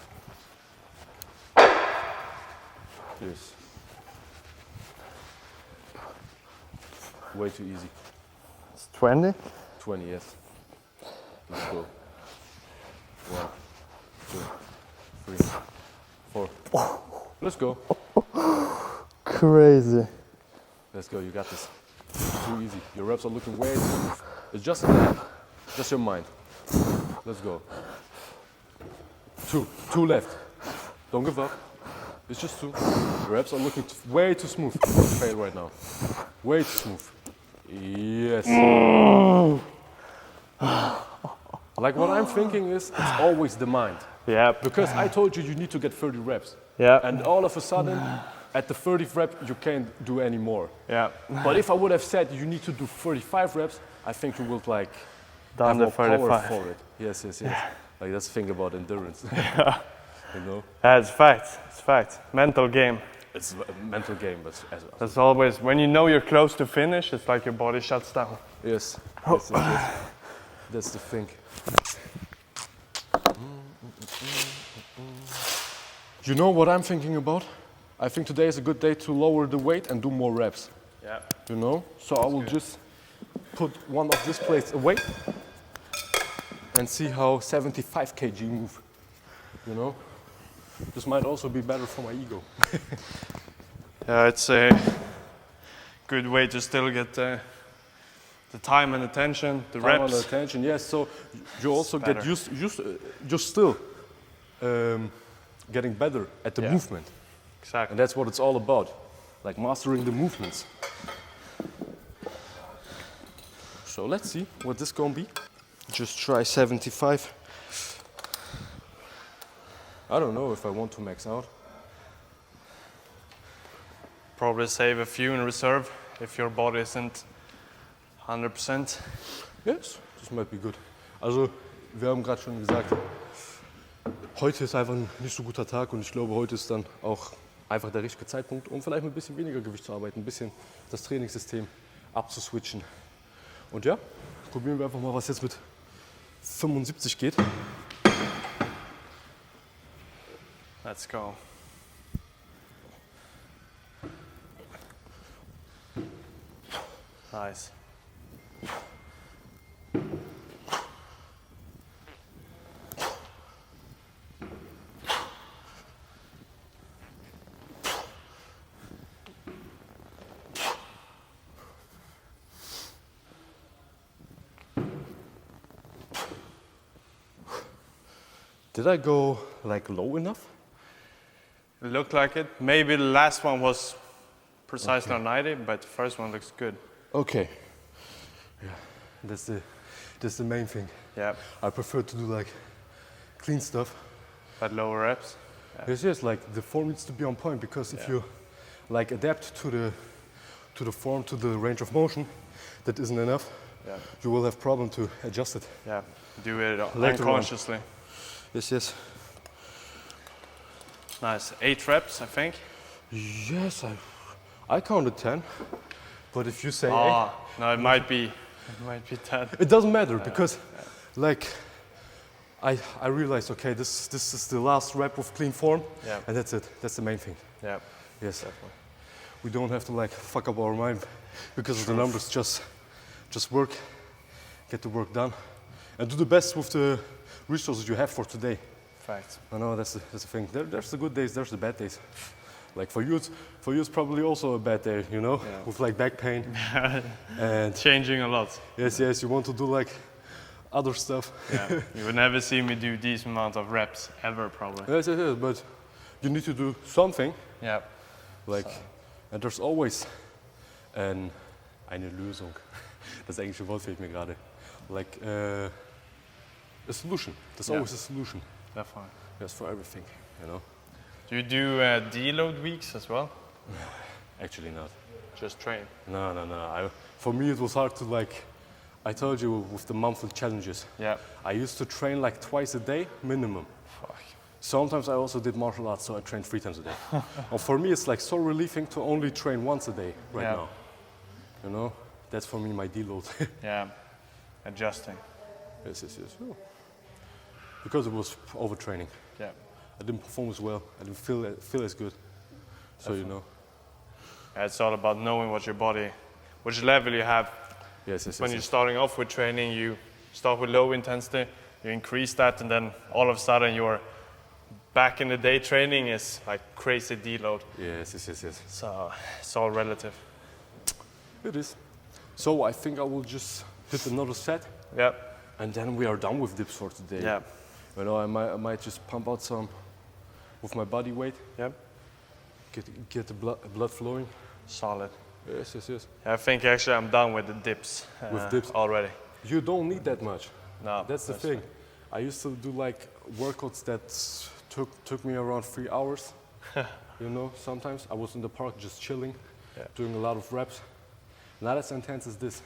Yes. Way too easy. It's 20. 20, yes. Let's go. 1, 2, 3, 4. Let's go. Crazy. Let's go, you got this. Too easy. Your reps are looking way too smooth. It's just in the head. Just your mind. Let's go. 2 left. Don't give up. It's just 2. Your reps are looking way too smooth. Don't fail right now. Way too smooth. Yes. Like what I'm thinking is, it's always the mind. Yeah. Because I told you need to get 30 reps. Yeah. And all of a sudden, at the 30th rep, you can't do any more. Yeah. But if I would have said you need to do 35 reps, I think you would like Done have the more power 35. for it. Yes. Like that's the thing about endurance. You know? It's fact. It's fact. Mental game. It's a mental game, but as well. That's always when you know you're close to finish. It's like your body shuts down. Yes. That's the thing. You know what I'm thinking about? I think today is a good day to lower the weight and do more reps. Yeah. You know? So I will just put one of these plates away and see how 75 kg move. You know? This might also be better for my ego. Yeah, it's a good way to still get the time and attention, the Time reps. and attention, yes. So you also better. get you're still getting better at the movement. Exactly. And that's what it's all about. Like mastering the movements. So let's see what this gonna be. Just try 75. I don't know if I want to max out. Probably save a few in reserve if your body isn't 100%. Yes, das might be good. Also, wir haben gerade schon gesagt, heute ist einfach ein nicht so guter Tag und ich glaube, heute ist dann auch einfach der richtige Zeitpunkt, um vielleicht mit ein bisschen weniger Gewicht zu arbeiten, ein bisschen das Trainingssystem abzuswitchen. Und ja, probieren wir einfach mal, was jetzt mit 75 geht. Let's go. Nice. Did I go like low enough? It looked like it. Maybe the last one was precisely on 90, but the first one looks good. Okay. Yeah, that's the main thing. Yeah, I prefer to do like clean stuff. but lower reps. Yes, like the form needs to be on point because if you like adapt to the form, to the range of motion, that isn't enough. Yeah. You will have problem to adjust it. Yeah, do it Later on. unconsciously. Yes. Nice. 8 reps, I think. Yes, I counted 10, but if you say Oh, no, it might be 10. it doesn't matter because like I realized, okay, this is the last rep of clean form, and that's it. That's the main thing. Yeah, Yes, we don't have to like fuck up our mind because of the numbers. Just work, get the work done, and do the best with the resources you have for today. fact. I know that's the thing. There's the good days, there's the bad days. Like for you it's probably also a bad day, you know, with like back pain and Changing a lot. yes, you want to do like other stuff. Yeah, you would never see me do this amount of reps ever, probably. Yes, but you need to do something. Yeah. Like, and there's always eine Lösung. Das englische Wort fehlt mir gerade. Like, a solution. There's Yeah. always a solution. Definitely. Yes, for everything, you know. Do you do deload weeks as well? Actually not. Just train. No. For me, it was hard to like. I told you with the monthly challenges. Yeah. I used to train like twice a day minimum. Fuck. Sometimes I also did martial arts, so I trained 3 times a day. And for me, it's like so relieving to only train once a day right now. You know, that's for me my deload. Yeah. Adjusting. Yes. Oh. Because it was overtraining. Yeah. I didn't perform as well. I didn't feel as good. So you know. Yeah, it's all about knowing what your body, which level you have. Yes. When you're starting off with training, you start with low intensity, you increase that, and then all of a sudden you're back in the day training is like crazy deload. Yes. So it's all relative. It is. So I think I will just hit another set. Yeah. And then we are done with dips for today. Yeah. You know, I might just pump out some with my body weight. Yeah. Get the blood flowing. Solid. Yes. I think actually I'm done with the dips. With dips already. You don't need that much. No. That's the thing. I used to do like workouts that took me around 3 hours. You know, sometimes I was in the park just chilling, doing a lot of reps. Not as intense as this.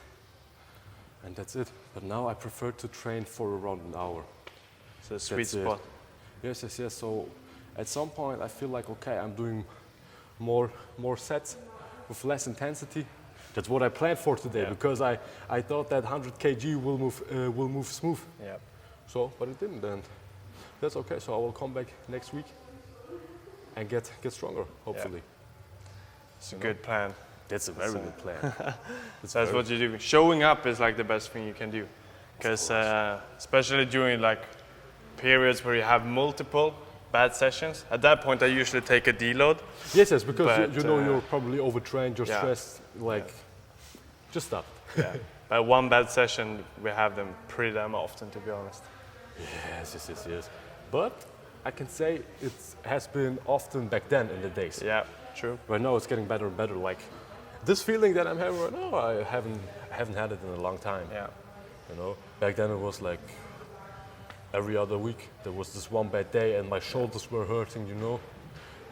And that's it. But now I prefer to train for around an hour. It's a sweet spot. Yes. So at some point I feel like, okay, I'm doing more sets with less intensity. That's what I planned for today because I thought that 100 kg will move smooth. Yeah. So, but it didn't, and that's okay. So I will come back next week and get stronger, hopefully. Yeah. It's a good plan. That's a very good plan. That's what you do. Showing up is like the best thing you can do, because especially during like periods where you have multiple bad sessions. At that point, I usually take a deload. Yes, because you know you're probably overtrained, you're stressed. Like, just stop. Yeah. But one bad session, we have them pretty damn often, to be honest. Yes. But I can say it has been often back then in the days. Yeah, true. Right now it's getting better and better. Like this feeling that I'm having right now, I haven't had it in a long time. Yeah. You know, back then it was like every other week there was this one bad day and my shoulders were hurting. You know,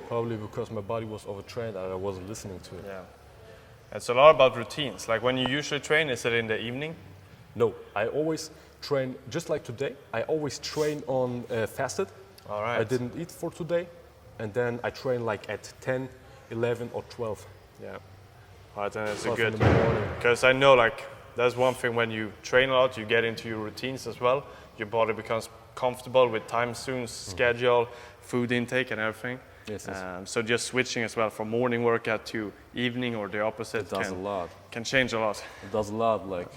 probably because my body was overtrained and I wasn't listening to it. Yeah. It's a lot about routines. Like when you usually train, is it in the evening? No, I always train just like today. I always train on fasted. All right. I didn't eat for today, and then I train like at 10, 11 or 12. Yeah. All right, then it's a 12 good, in the morning. because I know like that's one thing when you train a lot, you get into your routines as well. Your body becomes comfortable with time zones, schedule, food intake and everything. Yes. So just switching as well from morning workout to evening or the opposite It does a lot. can change a lot. It does a lot. Like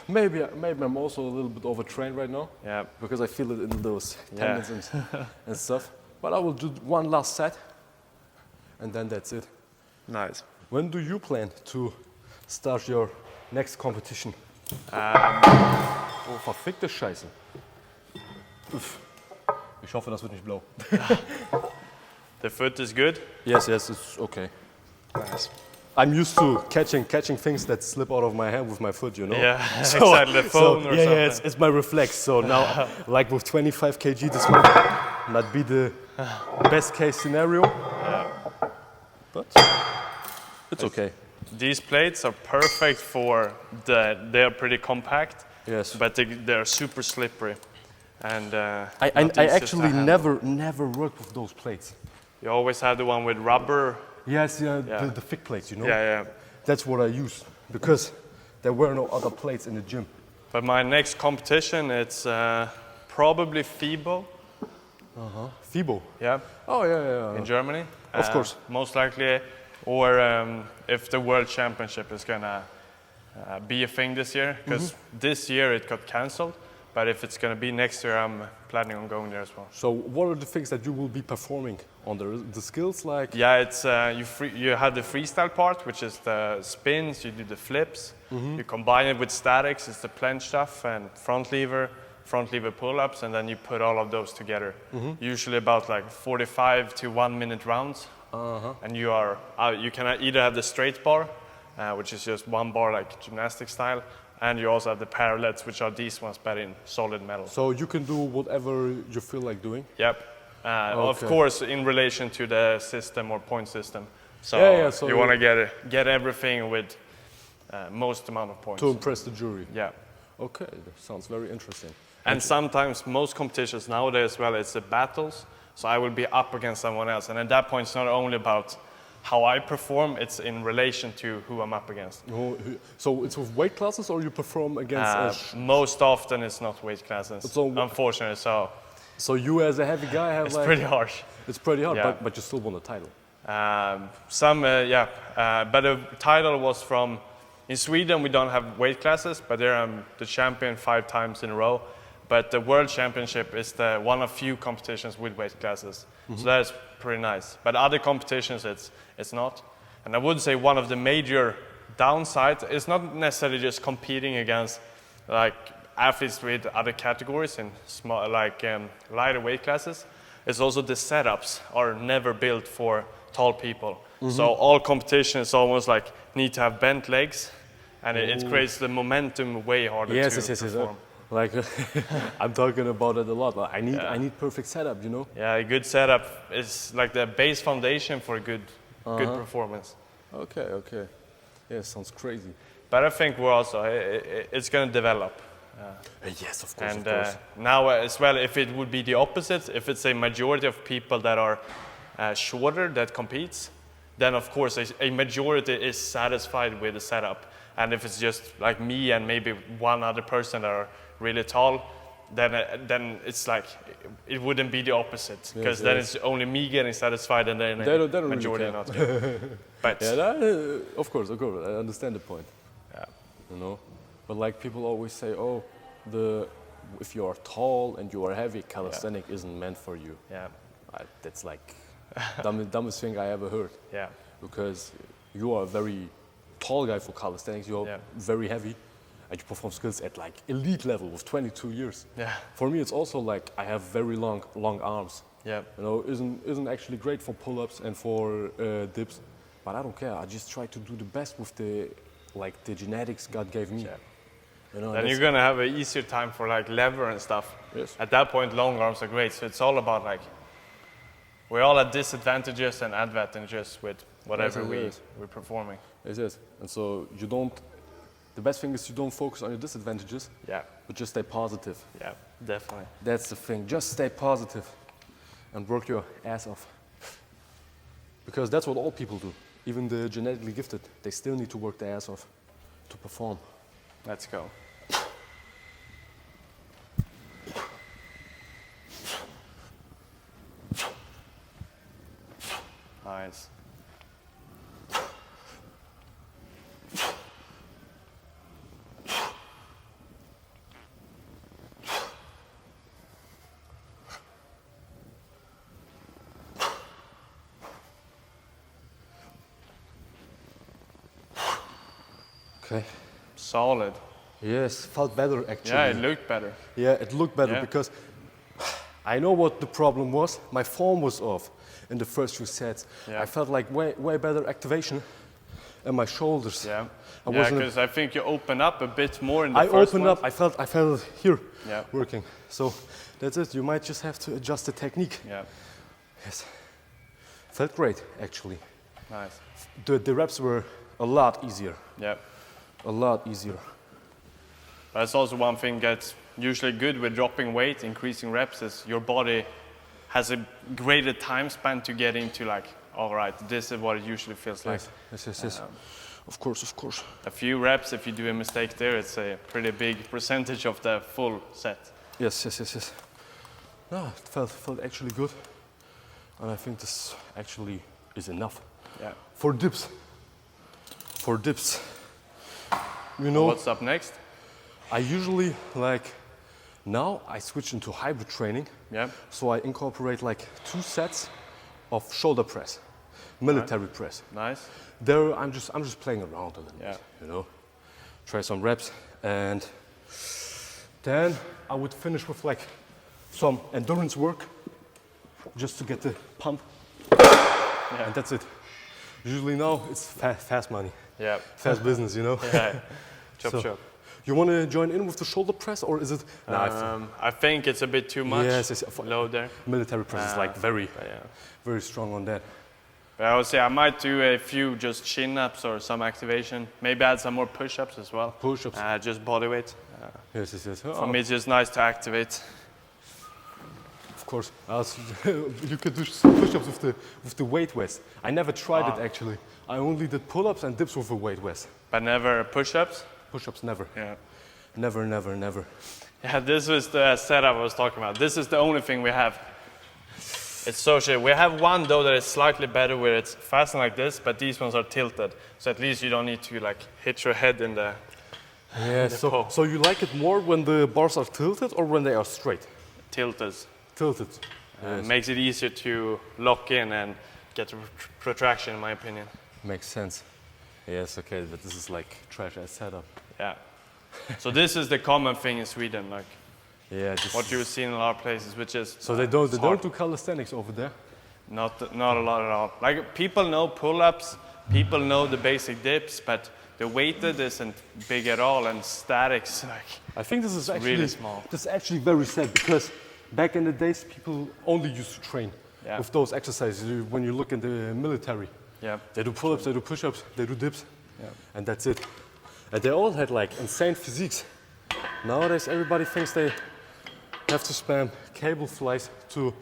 maybe I'm also a little bit overtrained right now. Yeah. Because I feel it in those tendons and stuff. But I will do one last set, and then that's it. Nice. When do you plan to start your next competition? Oh, verfickte Scheiße. Uff. Ich hoffe, das wird nicht blau. The foot is good. Yes, it's okay. Nice. I'm used to catching things that slip out of my hand with my foot, you know? Yeah, exactly, the phone or something. Yeah, it's my reflex. So now, like with 25 kg, this might not be the best case scenario. Yeah. But it's okay. These plates are perfect for they're pretty compact. Yes. But they're super slippery. And I actually never worked with those plates. You always have the one with rubber. Yes, the thick plates, you know? Yeah. That's what I use because there were no other plates in the gym. But my next competition, it's probably FIBO. FIBO. Yeah. Oh, yeah. In Germany. Of course. Most likely. Or if the World Championship is going to be a thing this year. Because this year it got cancelled. But if it's going to be next year, I'm planning on going there as well. So what are the things that you will be performing on the skills like? Yeah, it's you have the freestyle part, which is the spins, you do the flips. You combine it with statics, it's the planche stuff and front lever pull-ups, and then you put all of those together. Usually about like 45 to 1 minute rounds. And you can either have the straight bar, which is just one bar like gymnastic style, And you also have the parallels, which are these ones, but in solid metal. So you can do whatever you feel like doing? Yep. Of course, in relation to the system or point system. So, so you want to get everything with most amount of points. To impress the jury? Yeah. Okay, that sounds very interesting. And sometimes, most competitions nowadays as well, it's the battles. So I will be up against someone else. And at that point, it's not only about how I perform, it's in relation to who I'm up against. So it's with weight classes, or you perform against? Most often it's not weight classes, unfortunately. So you as a heavy guy have it's pretty harsh. It's pretty hard, but you still won the title. But the title was from, in Sweden we don't have weight classes, but there I'm the champion 5 times in a row. But the World Championship is one of few competitions with weight classes. So that's pretty nice. But other competitions, it's not. And I would say one of the major downsides is not necessarily just competing against like athletes with other categories in small, lighter weight classes. It's also the setups are never built for tall people. So all competitions almost like need to have bent legs, and it creates the momentum way harder to perform. Like I'm talking about it a lot. I need perfect setup, you know. Yeah, a good setup is like the base foundation for a good performance. Okay. Yeah, sounds crazy. But I think we're also it's going to develop. Yes, of course. And now as well, if it would be the opposite, if it's a majority of people that are shorter that competes, then of course a majority is satisfied with the setup. And if it's just like me and maybe one other person that are really tall, then it's like it wouldn't be the opposite, because then it's only me getting satisfied and then the majority really not. But of course, I understand the point. Yeah, you know, but like people always say, oh, if you are tall and you are heavy, calisthenics isn't meant for you. Yeah, that's like dumbest thing I ever heard. Yeah, because you are a very tall guy for calisthenics. You're very heavy. And you perform skills at like elite level with 22 years. Yeah. For me, it's also like I have very long arms. Yeah. You know, isn't actually great for pull-ups and for dips, but I don't care. I just try to do the best with the genetics God gave me. Yeah. You know, then you're gonna have an easier time for like lever and stuff. Yes. At that point, long arms are great. So it's all about like we all have disadvantages and advantages with whatever we're performing. Yes. And so you don't. The best thing is you don't focus on your disadvantages, but just stay positive. Yeah, definitely. That's the thing. Just stay positive and work your ass off. Because that's what all people do. Even the genetically gifted, they still need to work their ass off to perform. Let's go. Nice. Okay. Solid. Yes, felt better actually. Yeah, it looked better. Yeah, it looked better because I know what the problem was. My form was off in the first few sets. Yeah. I felt like way better activation in my shoulders. Yeah, because I think you open up a bit more in the first opened one. up. I felt it here working. So that's it. You might just have to adjust the technique. Yeah. Yes. Felt great actually. Nice. The reps were a lot easier. Yeah. A lot easier. That's also one thing that's usually good with dropping weight, increasing reps, is your body has a greater time span to get into like, all right, this is what it usually feels like. Yes. Of course. A few reps, if you do a mistake there, it's a pretty big percentage of the full set. Yes. No, it felt actually good. And I think this actually is enough. Yeah. For dips. You know, what's up next? I usually now I switch into hybrid training. Yeah. So I incorporate like 2 sets of shoulder press, military press. Nice. There I'm just playing around a little bit, you know. Try some reps, and then I would finish with like some endurance work just to get the pump. Yeah. And that's it. Usually now it's fast money. Yeah. Fast business, you know. Yeah. Chop. You want to join in with the shoulder press, or is it? I think it's a bit too much. Yes, low there. Military press is like very strong on that. But I would say I might do a few just chin-ups or some activation. Maybe add some more push-ups as well. Push-ups. Just body weight. Yes. For me, it's just nice to activate. Of course, you could do some push-ups with the weight vest. I never tried it actually. I only did pull-ups and dips with a weight vest. But never push-ups? Push-ups, never. Yeah. Never. Yeah, this was the setup I was talking about. This is the only thing we have. It's so shit. We have one though that is slightly better where it's fastened like this, but these ones are tilted. So at least you don't need to like hit your head in the so you like it more when the bars are tilted or when they are straight? Tilted. Tilted. Yes. Makes it easier to lock in and get protraction, in my opinion. Makes sense. Yes, okay, but this is like trash ass setup. Yeah. So this is the common thing in Sweden, like what you see in a lot of places, which is so they don't do calisthenics over there. Not a lot at all. Like people know pull-ups, people know the basic dips, but the weighted isn't big at all, and statics like I think this is actually really small. This is actually very sad because back in the days people only used to train with those exercises. When you look in the military, they do pull-ups, they do push-ups, they do dips, and that's it. And they all had like insane physiques. Nowadays everybody thinks they have to spam cable flies to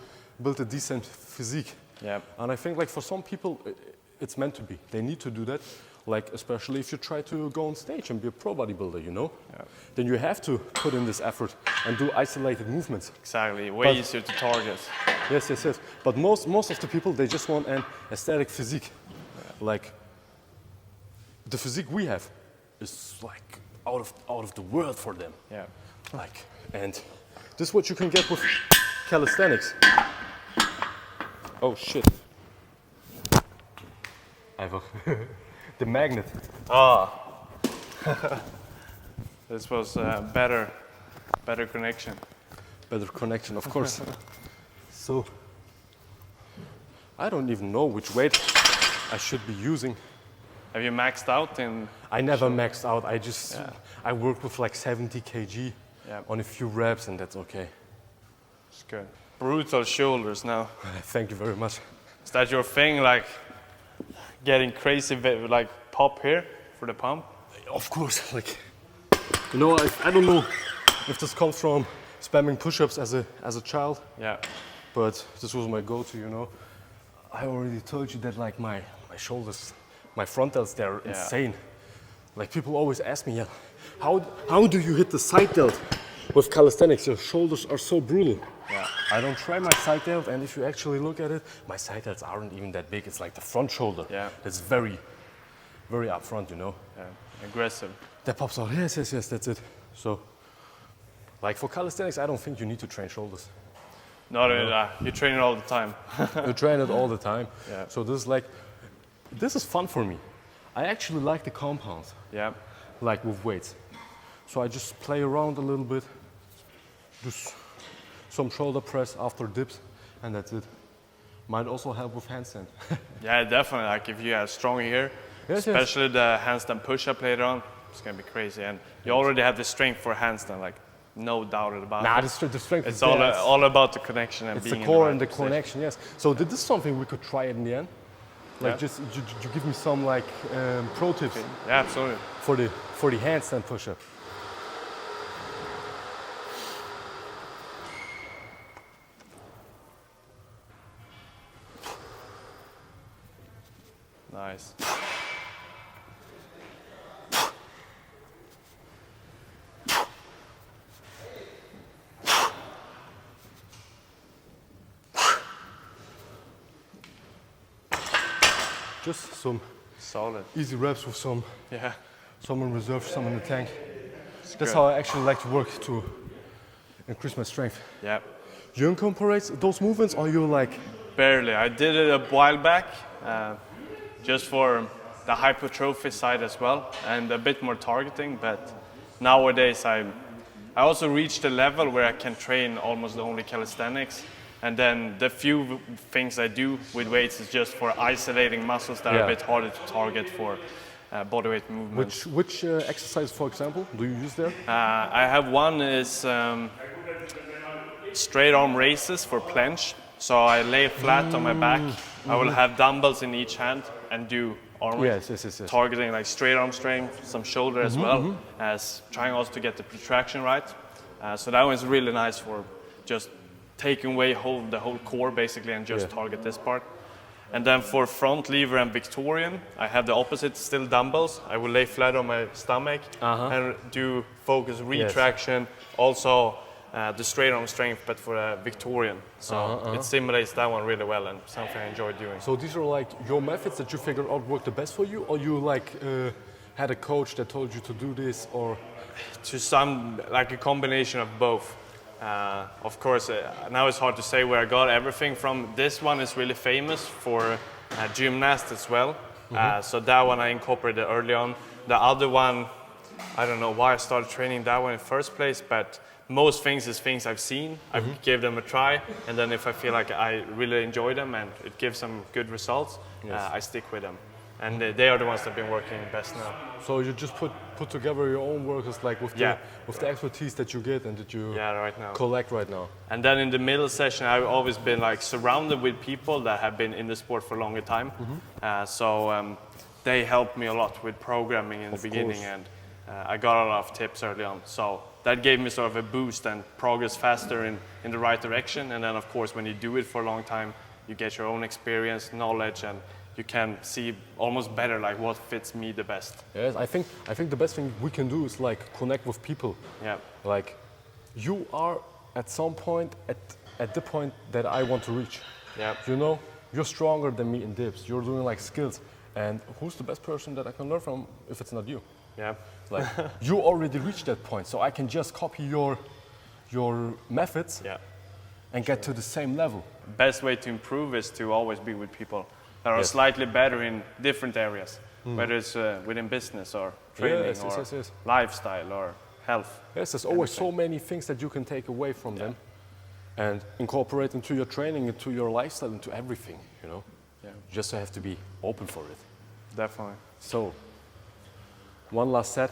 build a decent physique. Yeah. And I think like for some people it's meant to be. They need to do that. Like especially if you try to go on stage and be a pro bodybuilder, you know? Then you have to put in this effort and do isolated movements. Exactly, way easier to target. Yes. But most of the people, they just want an aesthetic physique. Like the physique we have is like out of the world for them. Yeah. Like, and this is what you can get with calisthenics. Oh shit. Einfach. The magnet. This was better connection. Better connection, of course. So, I don't even know which weight I should be using. Have you maxed out in? I never maxed out. I work with like 70 kg on a few reps, and that's okay. It's good. Brutal shoulders now. Thank you very much. Is that your thing, like getting crazy, like pop here for the pump? Of course, like, you know, I don't know if this comes from spamming push-ups as a child. Yeah. But this was my go-to, you know. I already told you that like my shoulders, my frontals, they're insane. Like people always ask me, how do you hit the side delt with calisthenics? Your shoulders are so brutal. Yeah. I don't try my side delt, and if you actually look at it, my side delts aren't even that big. It's like the front shoulder. Yeah. That's very, very up front, you know. Yeah. Aggressive. That pops out. Yes, that's it. So, like for calisthenics, I don't think you need to train shoulders. Not really. You train it all the time. You train it all the time. Yeah. So this is fun for me. I actually like the compounds. Yeah. Like with weights. So I just play around a little bit, do some shoulder press after dips, and that's it. Might also help with handstand. Yeah, definitely. Like if you have strong here, especially the handstand push-up later on, it's gonna be crazy. And you already have the strength for handstand, like no doubt about it. The strength. It's all about the connection and it's being the core in the and the connection. Yes. So this is something we could try in the end. Like just you give me some like pro tips. Yeah, absolutely. For the handstand push-up. Nice. Just some solid easy reps with some in reserve, some in the tank. That's how I actually like to work to increase my strength. Yeah. You incorporate those movements, or you like? Barely. I did it a while back, just for the hypertrophy side as well, and a bit more targeting. But nowadays, I also reached a level where I can train almost only calisthenics. And then the few things I do with weights is just for isolating muscles that are a bit harder to target for bodyweight movements. Which exercise, for example, do you use there? I have one is straight arm raises for planche. So I lay flat on my back. I will have dumbbells in each hand and do arm Yes. targeting like straight arm strength, some shoulder as well, as trying also to get the protraction right. So that one's really nice for just taking away the whole core basically and just target this part. And then for front lever and Victorian, I have the opposite, still dumbbells. I will lay flat on my stomach and do focus retraction, also the straight arm strength, but for a Victorian. So it simulates that one really well and something I enjoy doing. So these are like your methods that you figured out work the best for you, or you like had a coach that told you to do this, or? To some, like a combination of both. Of course, now it's hard to say where I got everything from. This one is really famous for gymnasts as well. So that one I incorporated early on. The other one, I don't know why I started training that one in the first place, but most things is things I've seen. I gave them a try, and then if I feel like I really enjoy them and it gives some good results, I stick with them. And they are the ones that have been working best now. So you just put together your own workouts, like with the expertise that you get and that you right now. collect right now. And then in the middle session, I've always been like surrounded with people that have been in the sport for a longer time. So they helped me a lot with programming in the beginning, and I got a lot of tips early on. So that gave me sort of a boost and progress faster in the right direction. And then of course, when you do it for a long time, you get your own experience, knowledge, and you can see almost better like what fits me the best. Yes, I think the best thing we can do is like connect with people. Yeah. Like you are at some point at the point that I want to reach. Yeah. You know, you're stronger than me in dips. You're doing like skills, and who's the best person that I can learn from if it's not you? Yeah. Like you already reached that point, so I can just copy your methods and get to the same level. Best way to improve is to always be with people that are slightly better in different areas, whether it's within business or training or lifestyle or health. Yes, there's always so many things that you can take away from them and incorporate into your training, into your lifestyle, into everything, you know? Yeah. You just have to be open for it. Definitely. So, one last set.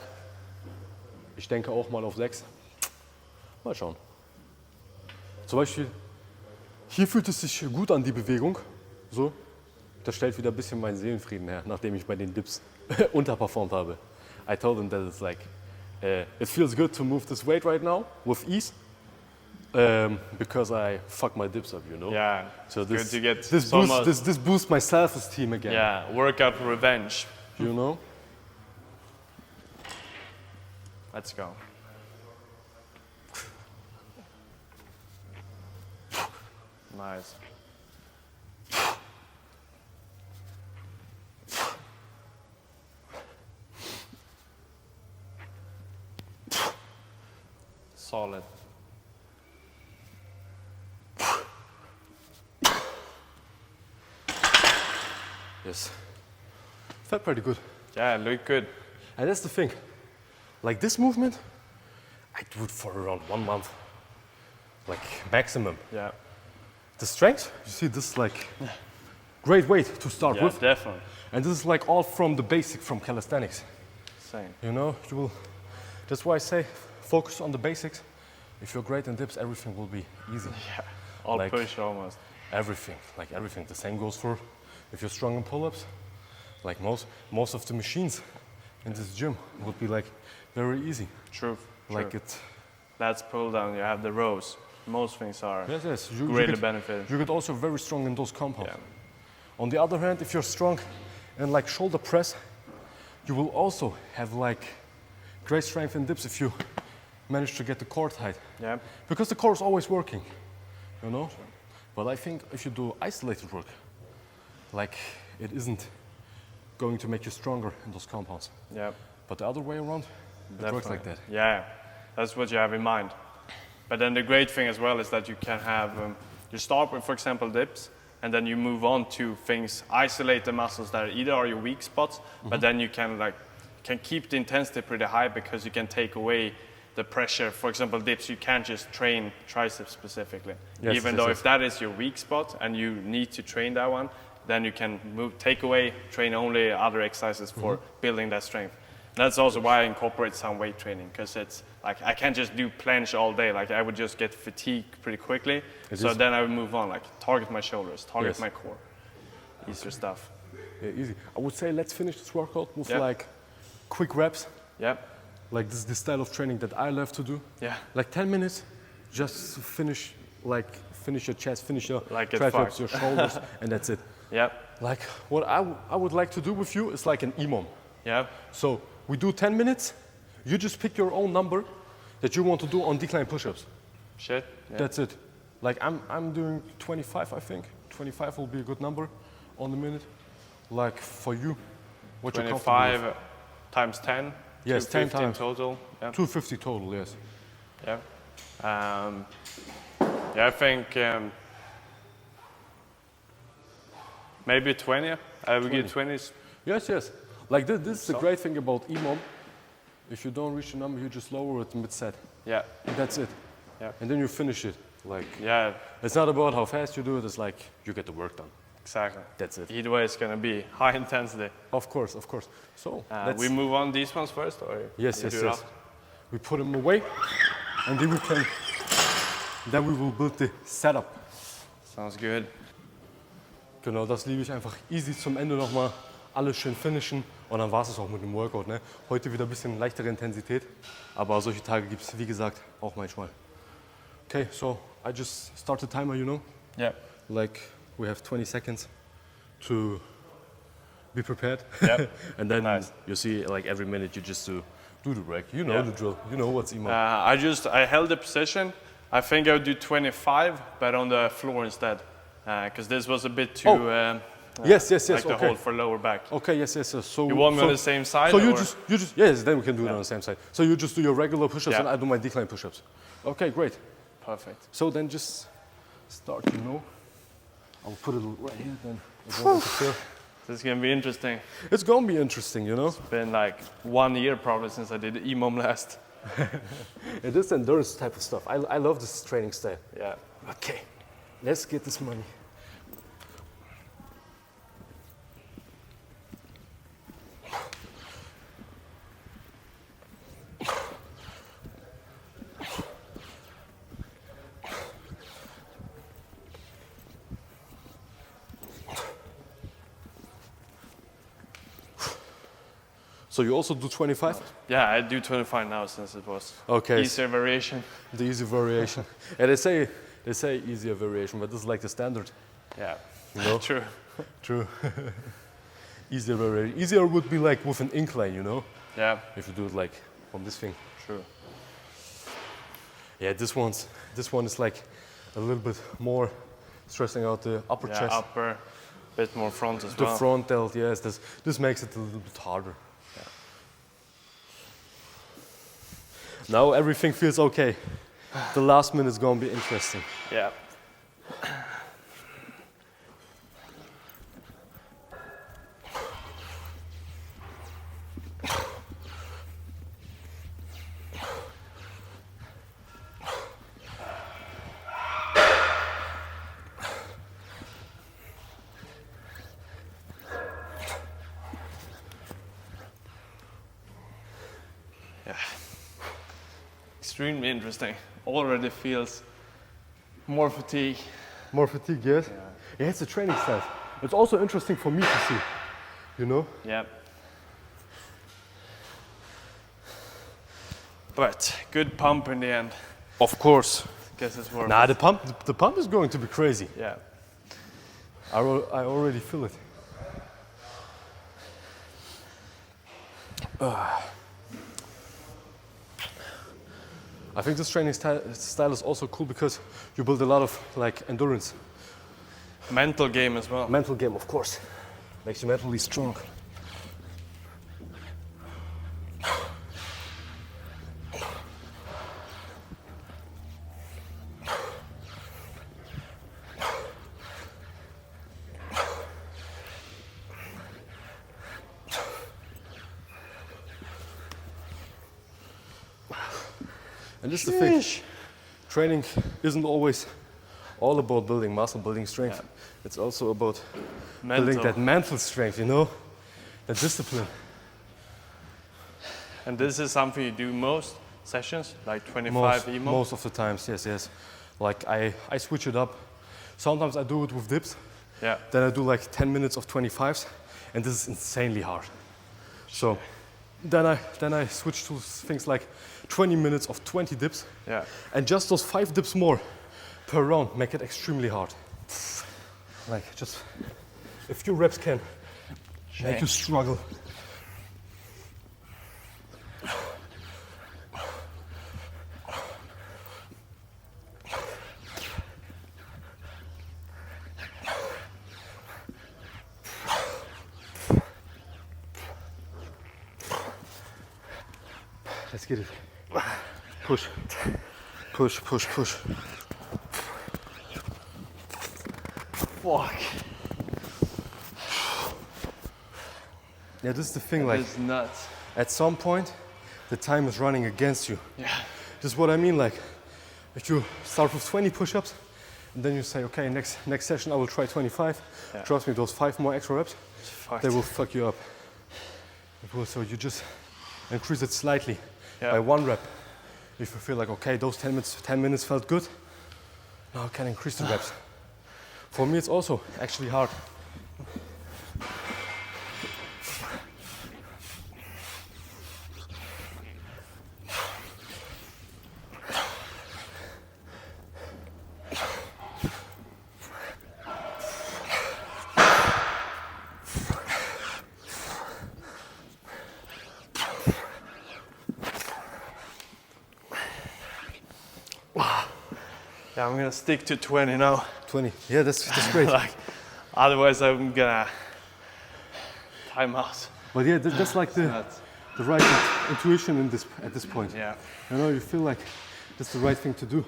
Ich denke auch mal auf 6. Mal schauen. Zum Beispiel, hier fühlt es sich gut an, die Bewegung. So. Das stellt wieder ein bisschen meinen Seelenfrieden her, nachdem ich bei den Dips unterperformt habe. I told them that it's like, it feels good to move this weight right now with ease, because I fuck my dips up, you know. Yeah. So good to get this boosts my self-esteem again. Yeah, workout revenge. You know. Let's go. Nice. Solid. Yes. Felt pretty good. Yeah, look good. And that's the thing. Like this movement, I do it for around 1 month. Like maximum. Yeah. The strength, you see this is like great weight to start with. Yeah, definitely. And this is like all from the basic, from calisthenics. Same. You know, that's why I say focus on the basics. If you're great in dips, everything will be easy. Yeah, all like, push almost. Everything, like everything. The same goes for if you're strong in pull-ups. Like most of the machines in this gym would be like very easy. True. Like it. That's pull down. You have the rows. Most things are You greatly benefited. You get also very strong in those compounds. Yeah. On the other hand, if you're strong in like shoulder press, you will also have like great strength in dips if you manage to get the core tight. Yeah. Because the core is always working, you know? But I think if you do isolated work, like it isn't going to make you stronger in those compounds. Yeah. But the other way around, it works like that. Yeah, that's what you have in mind. But then the great thing as well is that you can have, you start with, for example, dips, and then you move on to things, isolate the muscles that either are your weak spots, but then you can keep the intensity pretty high because you can take away the pressure. For example, dips, you can't just train triceps specifically. Even though if that is your weak spot and you need to train that one, then you can take away, train only other exercises for building that strength. That's also why I incorporate some weight training, because it's like I can't just do planche all day. Like I would just get fatigued pretty quickly. Then I would move on, like target my shoulders, target my core. Easier stuff. Yeah, easy. I would say let's finish this workout with like quick reps. Yeah. Like this is the style of training that I love to do. Yeah. Like 10 minutes, just finish your chest, finish your like triceps, your shoulders, and that's it. Yeah. Like what I would like to do with you is like an EMOM. Yeah. So we do 10 minutes. You just pick your own number that you want to do on decline push-ups. Shit. Yeah. That's it. Like I'm doing 25, I think. 25 will be a good number on the minute. Like for you, what you're comfortable with. 25 times 10. Yes, 10 times. Total. Yeah. 250 total, yes. Yeah. I think maybe 20. I will get 20s. Yes. Like this is the great thing about EMOM. If you don't reach the number, you just lower it mid-set. Yeah. And that's it. Yeah. And then you finish it. Like yeah. It's not about how fast you do it. It's like you get the work done. Exactly. That's it. Either way, it's gonna be high intensity. Of course. So we move on these ones first, or yes. We put them away, and then we will build the setup. Sounds good. Genau, das liebe ich einfach. Easy zum Ende nochmal. Alles schön finishen und dann war es auch mit dem Workout. Ne? Heute wieder ein bisschen leichtere Intensität, aber solche Tage gibt es, wie gesagt, auch manchmal. Okay, so I just start the timer, you know? Yeah. Like we have 20 seconds to be prepared. Yep. And then Nice. you see like every minute you just do the rack. You know the drill. You know what's EMOM. I held the position. I think I would do 25, but on the floor instead, because this was a bit too. Yes. Like the Okay. hold for lower back. Okay. Yes. So You want me on the same side? So or? you just yes. Then we can do it on the same side. So you just do your regular push-ups and I do my decline push-ups. Okay, great. Perfect. So then just start. You know, I'll put it right here. Then it won't interfere. This is gonna be interesting. It's gonna be interesting, you know. It's been like 1 year probably since I did EMOM last. It is endurance type of stuff. I love this training style. Yeah. Okay, let's get this money. So you also do 25? Yeah, I do 25 now since it was easier variation. The easy variation. And they say easier variation, but this is like the standard. Yeah, you know? True. Easier variation. Easier would be like with an incline, you know? Yeah. If you do it like from this thing. True. Yeah, this one is like a little bit more stressing out the upper chest. Yeah, upper, bit more front as the well. The front delt, yes. This makes it a little bit harder. Now everything feels okay. The last minute is gonna be interesting. Yeah. Extremely interesting. Already feels more fatigue. More fatigue, yes? Yeah, it's a training style. It's also interesting for me to see, you know? Yeah. But good pump in the end. Of course. Guess it's worth Nah, it. the pump is going to be crazy. Yeah. I already feel it. I think this training style is also cool because you build a lot of like endurance. Mental game as well. Mental game, of course. Makes you mentally strong. And this is the thing. Training isn't always all about building muscle, building strength. Yeah. It's also about building that mental strength, you know, that discipline. And this is something you do most sessions, like 25 EMOM? Most of the times, yes. Like I switch it up. Sometimes I do it with dips. Yeah. Then I do like 10 minutes of 25s, and this is insanely hard. So then I switch to things like 20 minutes of 20 dips. Yeah. And just those 5 dips more per round make it extremely hard. Like just a few reps can make you struggle. Let's get it. Push. Push, push, push. Fuck. Yeah, this is the thing, like, It's nuts. at some point, the time is running against you. Yeah. This is what I mean, like, if you start with 20 push-ups, and then you say, okay, next session I will try 25. Yeah. Trust me, those 5 more extra reps, Fucked. they will fuck you up. It will, so you just increase it slightly by Yeah. 1 rep. If you feel like, okay, those 10 minutes felt good, now I can increase the reps. For me, it's also actually hard. Yeah, I'm gonna stick to 20 now. 20, yeah, that's great. Like, otherwise I'm gonna time out. But yeah, that's like the right intuition at this point. Yeah. You know, you feel like that's the right thing to do.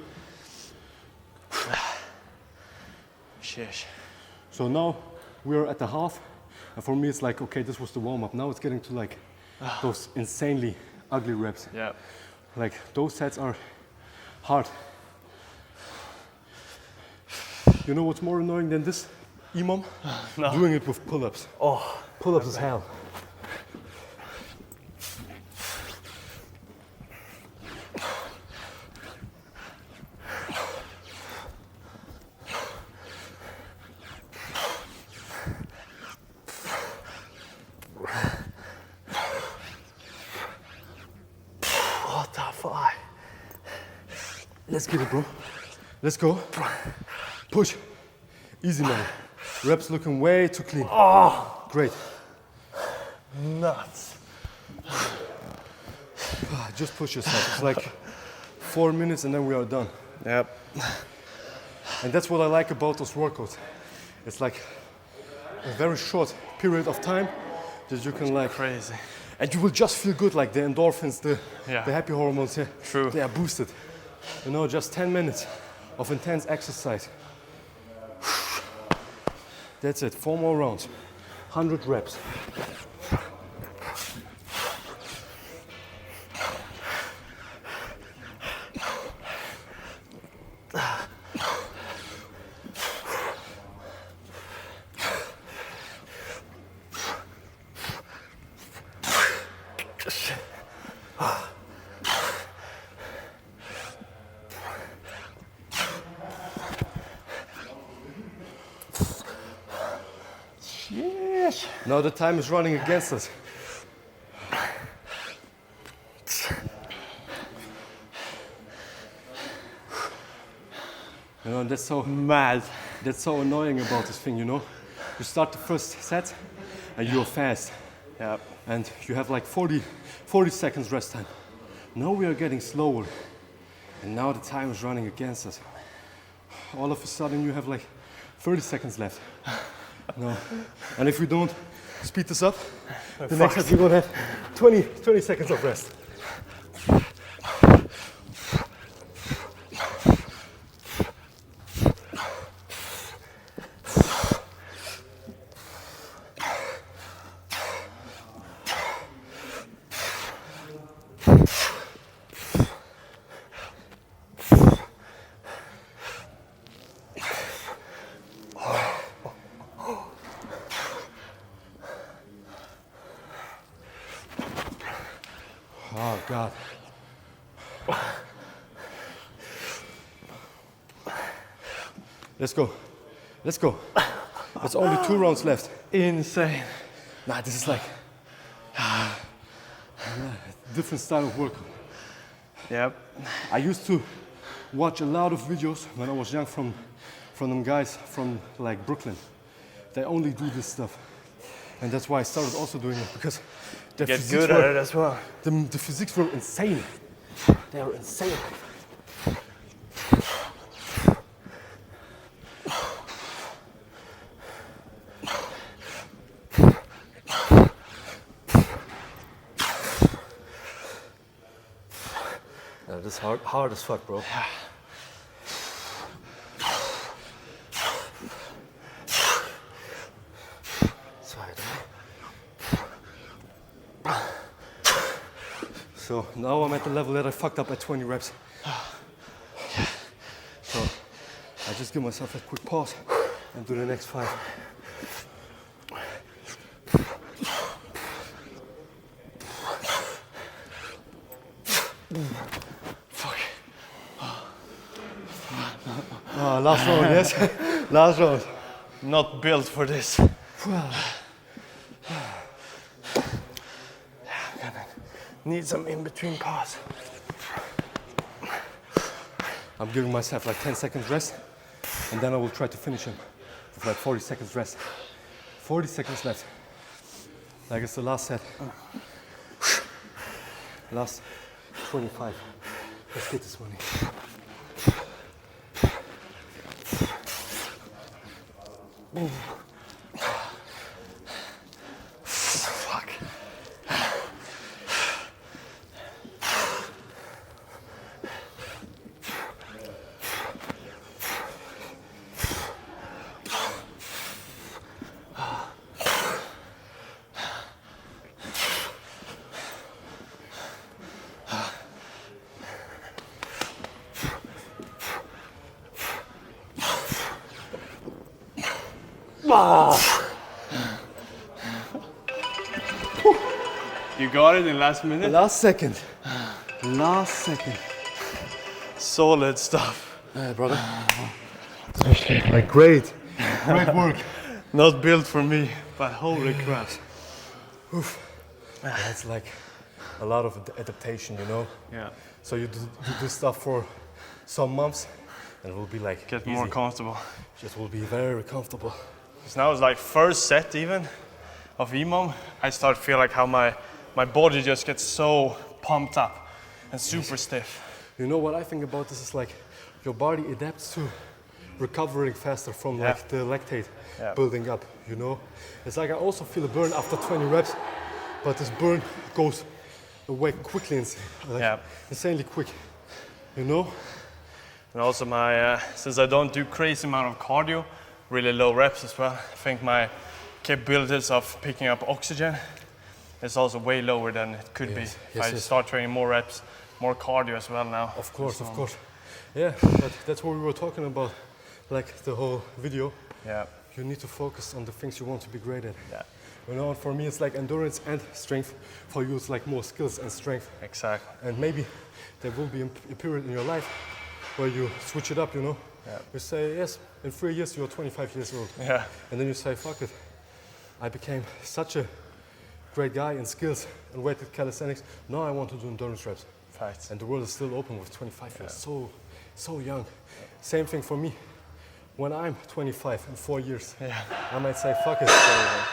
Sheesh. So now we're at the half, and for me it's like, okay, this was the warm-up. Now it's getting to like those insanely ugly reps. Yeah. Like those sets are hard. You know what's more annoying than this, EMOM? No. Doing it with pull-ups. Oh. Pull-ups is hell. What the fuck? Let's get it, bro. Let's go. Push. Easy, man. Reps looking way too clean. Oh, Great. nuts. Just push yourself. It's like 4 minutes and then we are done. Yep. And that's what I like about those workouts. It's like a very short period of time that you can like, Crazy. and you will just feel good, like the endorphins, the Yeah. happy hormones, yeah, True. they are boosted. You know, just 10 minutes of intense exercise. That's it, 4 more rounds, 100 reps. Yes. Now the time is running against us. You know, that's so Mad. That's so annoying about this thing, you know? You start the first set and you're fast. Yep. And you have like 40 seconds rest time. Now we are getting slower. And now the time is running against us. All of a sudden you have like 30 seconds left. No. And if we don't speed this up, the next set we're gonna have 20 seconds of rest. God. Let's go. Let's go. There's only 2 rounds left. Insane. Nah, this is like different style of work. Yep. I used to watch a lot of videos when I was young from them guys from like Brooklyn. They only do this stuff. And that's why I started also doing it, because the Get physiques good at it as well. The physiques were insane. They were insane. Yeah, this is hard as fuck, bro. So now I'm at the level that I fucked up at 20 reps. So I just give myself a quick pause and do the next 5. Fuck. Last round, yes? Last round. Not built for this. Need some in-between pause. I'm giving myself like 10 seconds rest, and then I will try to finish him with like 40 seconds rest. 40 seconds left. Like it's the last set. Last 25. Let's get this money. Fuck. You got it in last minute? Last second. Last second. Solid stuff. Brother. Like great. Great work. Not built for me, but holy crap. Oof. That's like a lot of adaptation, you know? Yeah. So you do this stuff for some months, and it will be like Get easy. more comfortable. Just will be very comfortable. Because now it's like first set even of EMOM, I start to feel like how my body just gets so pumped up and super stiff. You know what I think about this is like your body adapts to recovering faster from like the lactate building up, you know? It's like I also feel a burn after 20 reps, but this burn goes away quickly and like insanely quick, you know? And also since I don't do crazy amount of cardio, really low reps as well, I think my capabilities of picking up oxygen is also way lower than it could be. If I start training more reps, more cardio as well now. Of course, of course. Yeah, but that's what we were talking about, like the whole video. Yeah. You need to focus on the things you want to be great at. Yeah. You know, and for me it's like endurance and strength. For you it's like more skills and strength. Exactly. And maybe there will be a period in your life where you switch it up, you know? Yeah. You say, yes, in 3 years you're 25 years old. Yeah. And then you say, fuck it. I became such a great guy in skills and weighted calisthenics. Now I want to do endurance reps. Facts. And the world is still open with 25 years. So young. Same thing for me. When I'm 25 in 4 years, I might say, fuck it.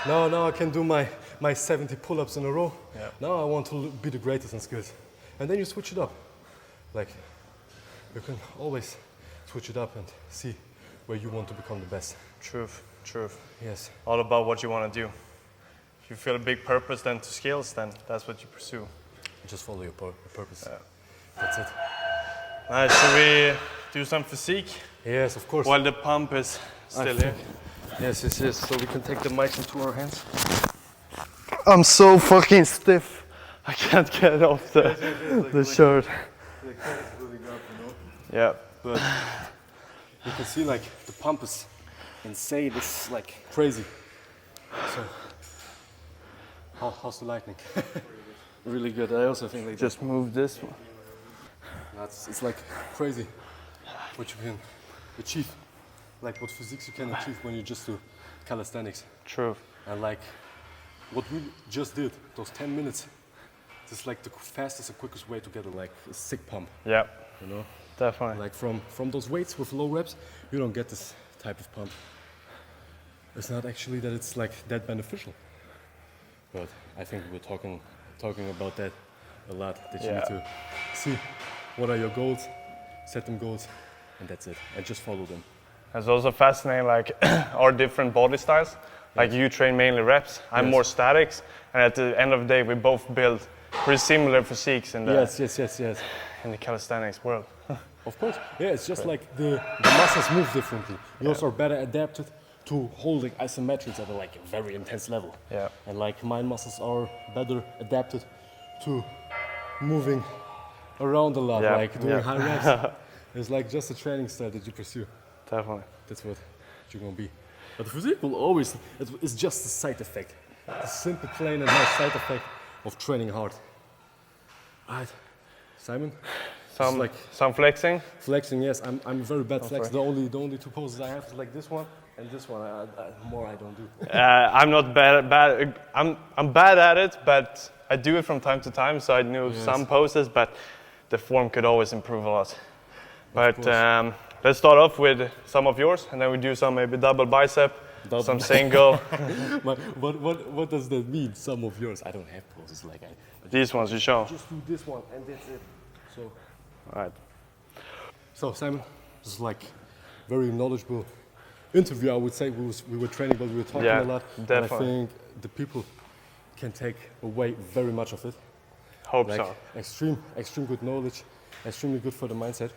Now I can do my 70 pull-ups in a row. Yeah. Now I want to be the greatest in skills. And then you switch it up. Like, you can always switch it up and see where you want to become the best. Truth. Yes. All about what you want to do. If you feel a big purpose then to skills, then that's what you pursue. Just follow your purpose. That's it. Nice, should we do some physique? Yes, of course. While the pump is still here. Yes. So we can take the mics into our hands. I'm so fucking stiff. I can't get off the shirt. Yeah. But you can see like the pump is insane. It's like crazy. So how's the lightning? really good. I also think like Just move this one. It's like crazy what you can achieve, like what physiques you can achieve when you just do calisthenics. True. And like what we just did, those 10 minutes, it's like the fastest and quickest way to get like a sick pump. Yeah. You know, Definitely. like from those weights with low reps, you don't get this type of pump. It's not actually that it's like that beneficial, but I think we're talking about that a lot. That you need to see what are your goals, set them goals, and that's it, and just follow them. It's also fascinating, like our different body styles. Like you train mainly reps, I'm more statics, and at the end of the day, we both build pretty similar physiques in the Yes. in the calisthenics world. Of course, yeah. It's just like the muscles move differently. Yours are better adapted to holding isometrics at a like a very intense level. Yeah. And like my muscles are better adapted to moving around a lot, like doing high reps. It's like just a training style that you pursue. Definitely. That's what you're gonna be. But the physique will always, it's just a side effect. A simple, plain and nice side effect of training hard. Alright, Simon? Some flexing. Flexing, yes, I'm a very bad flexer. The only two poses I have is like this one and this one. More I don't do. I'm not bad. I'm bad at it, but I do it from time to time. So I know some poses, but the form could always improve a lot. But let's start off with some of yours, and then we do some maybe double bicep, some single. What does that mean? Some of yours? I don't have poses like These ones you show. Just do this one and that's it. So. All right. So Simon, this is like very knowledgeable interview. I would say we were training, but we were talking a lot. Definitely. And I think the people can take away very much of it. Hope like so. Extreme good knowledge, extremely good for the mindset.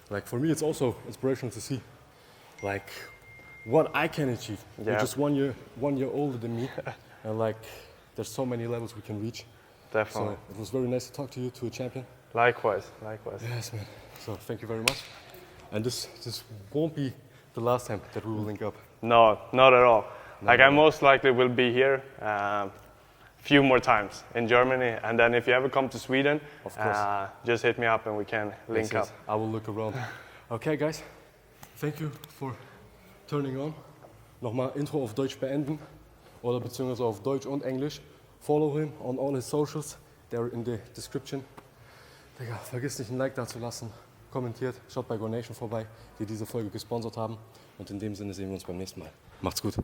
Like for me, it's also inspirational to see, like, what I can achieve. Yeah. You're just one year older than me, and like, there's so many levels we can reach. Definitely. So it was very nice to talk to you, to a champion. Likewise. Yes, man. So thank you very much. And this won't be the last time that we will link up. No, not at all. Like I most likely will be here a few more times in Germany, and then if you ever come to Sweden, of course, just hit me up and we can link up. I will look around. Okay, guys. Thank you for turning on. Nochmal Intro auf Deutsch beenden oder beziehungsweise auf Deutsch und Englisch. Follow him on all his socials. They're in the description. Digga, vergiss nicht ein Like da zu lassen, kommentiert, schaut bei Gornation vorbei, die diese Folge gesponsert haben. Und in dem Sinne sehen wir uns beim nächsten Mal. Macht's gut.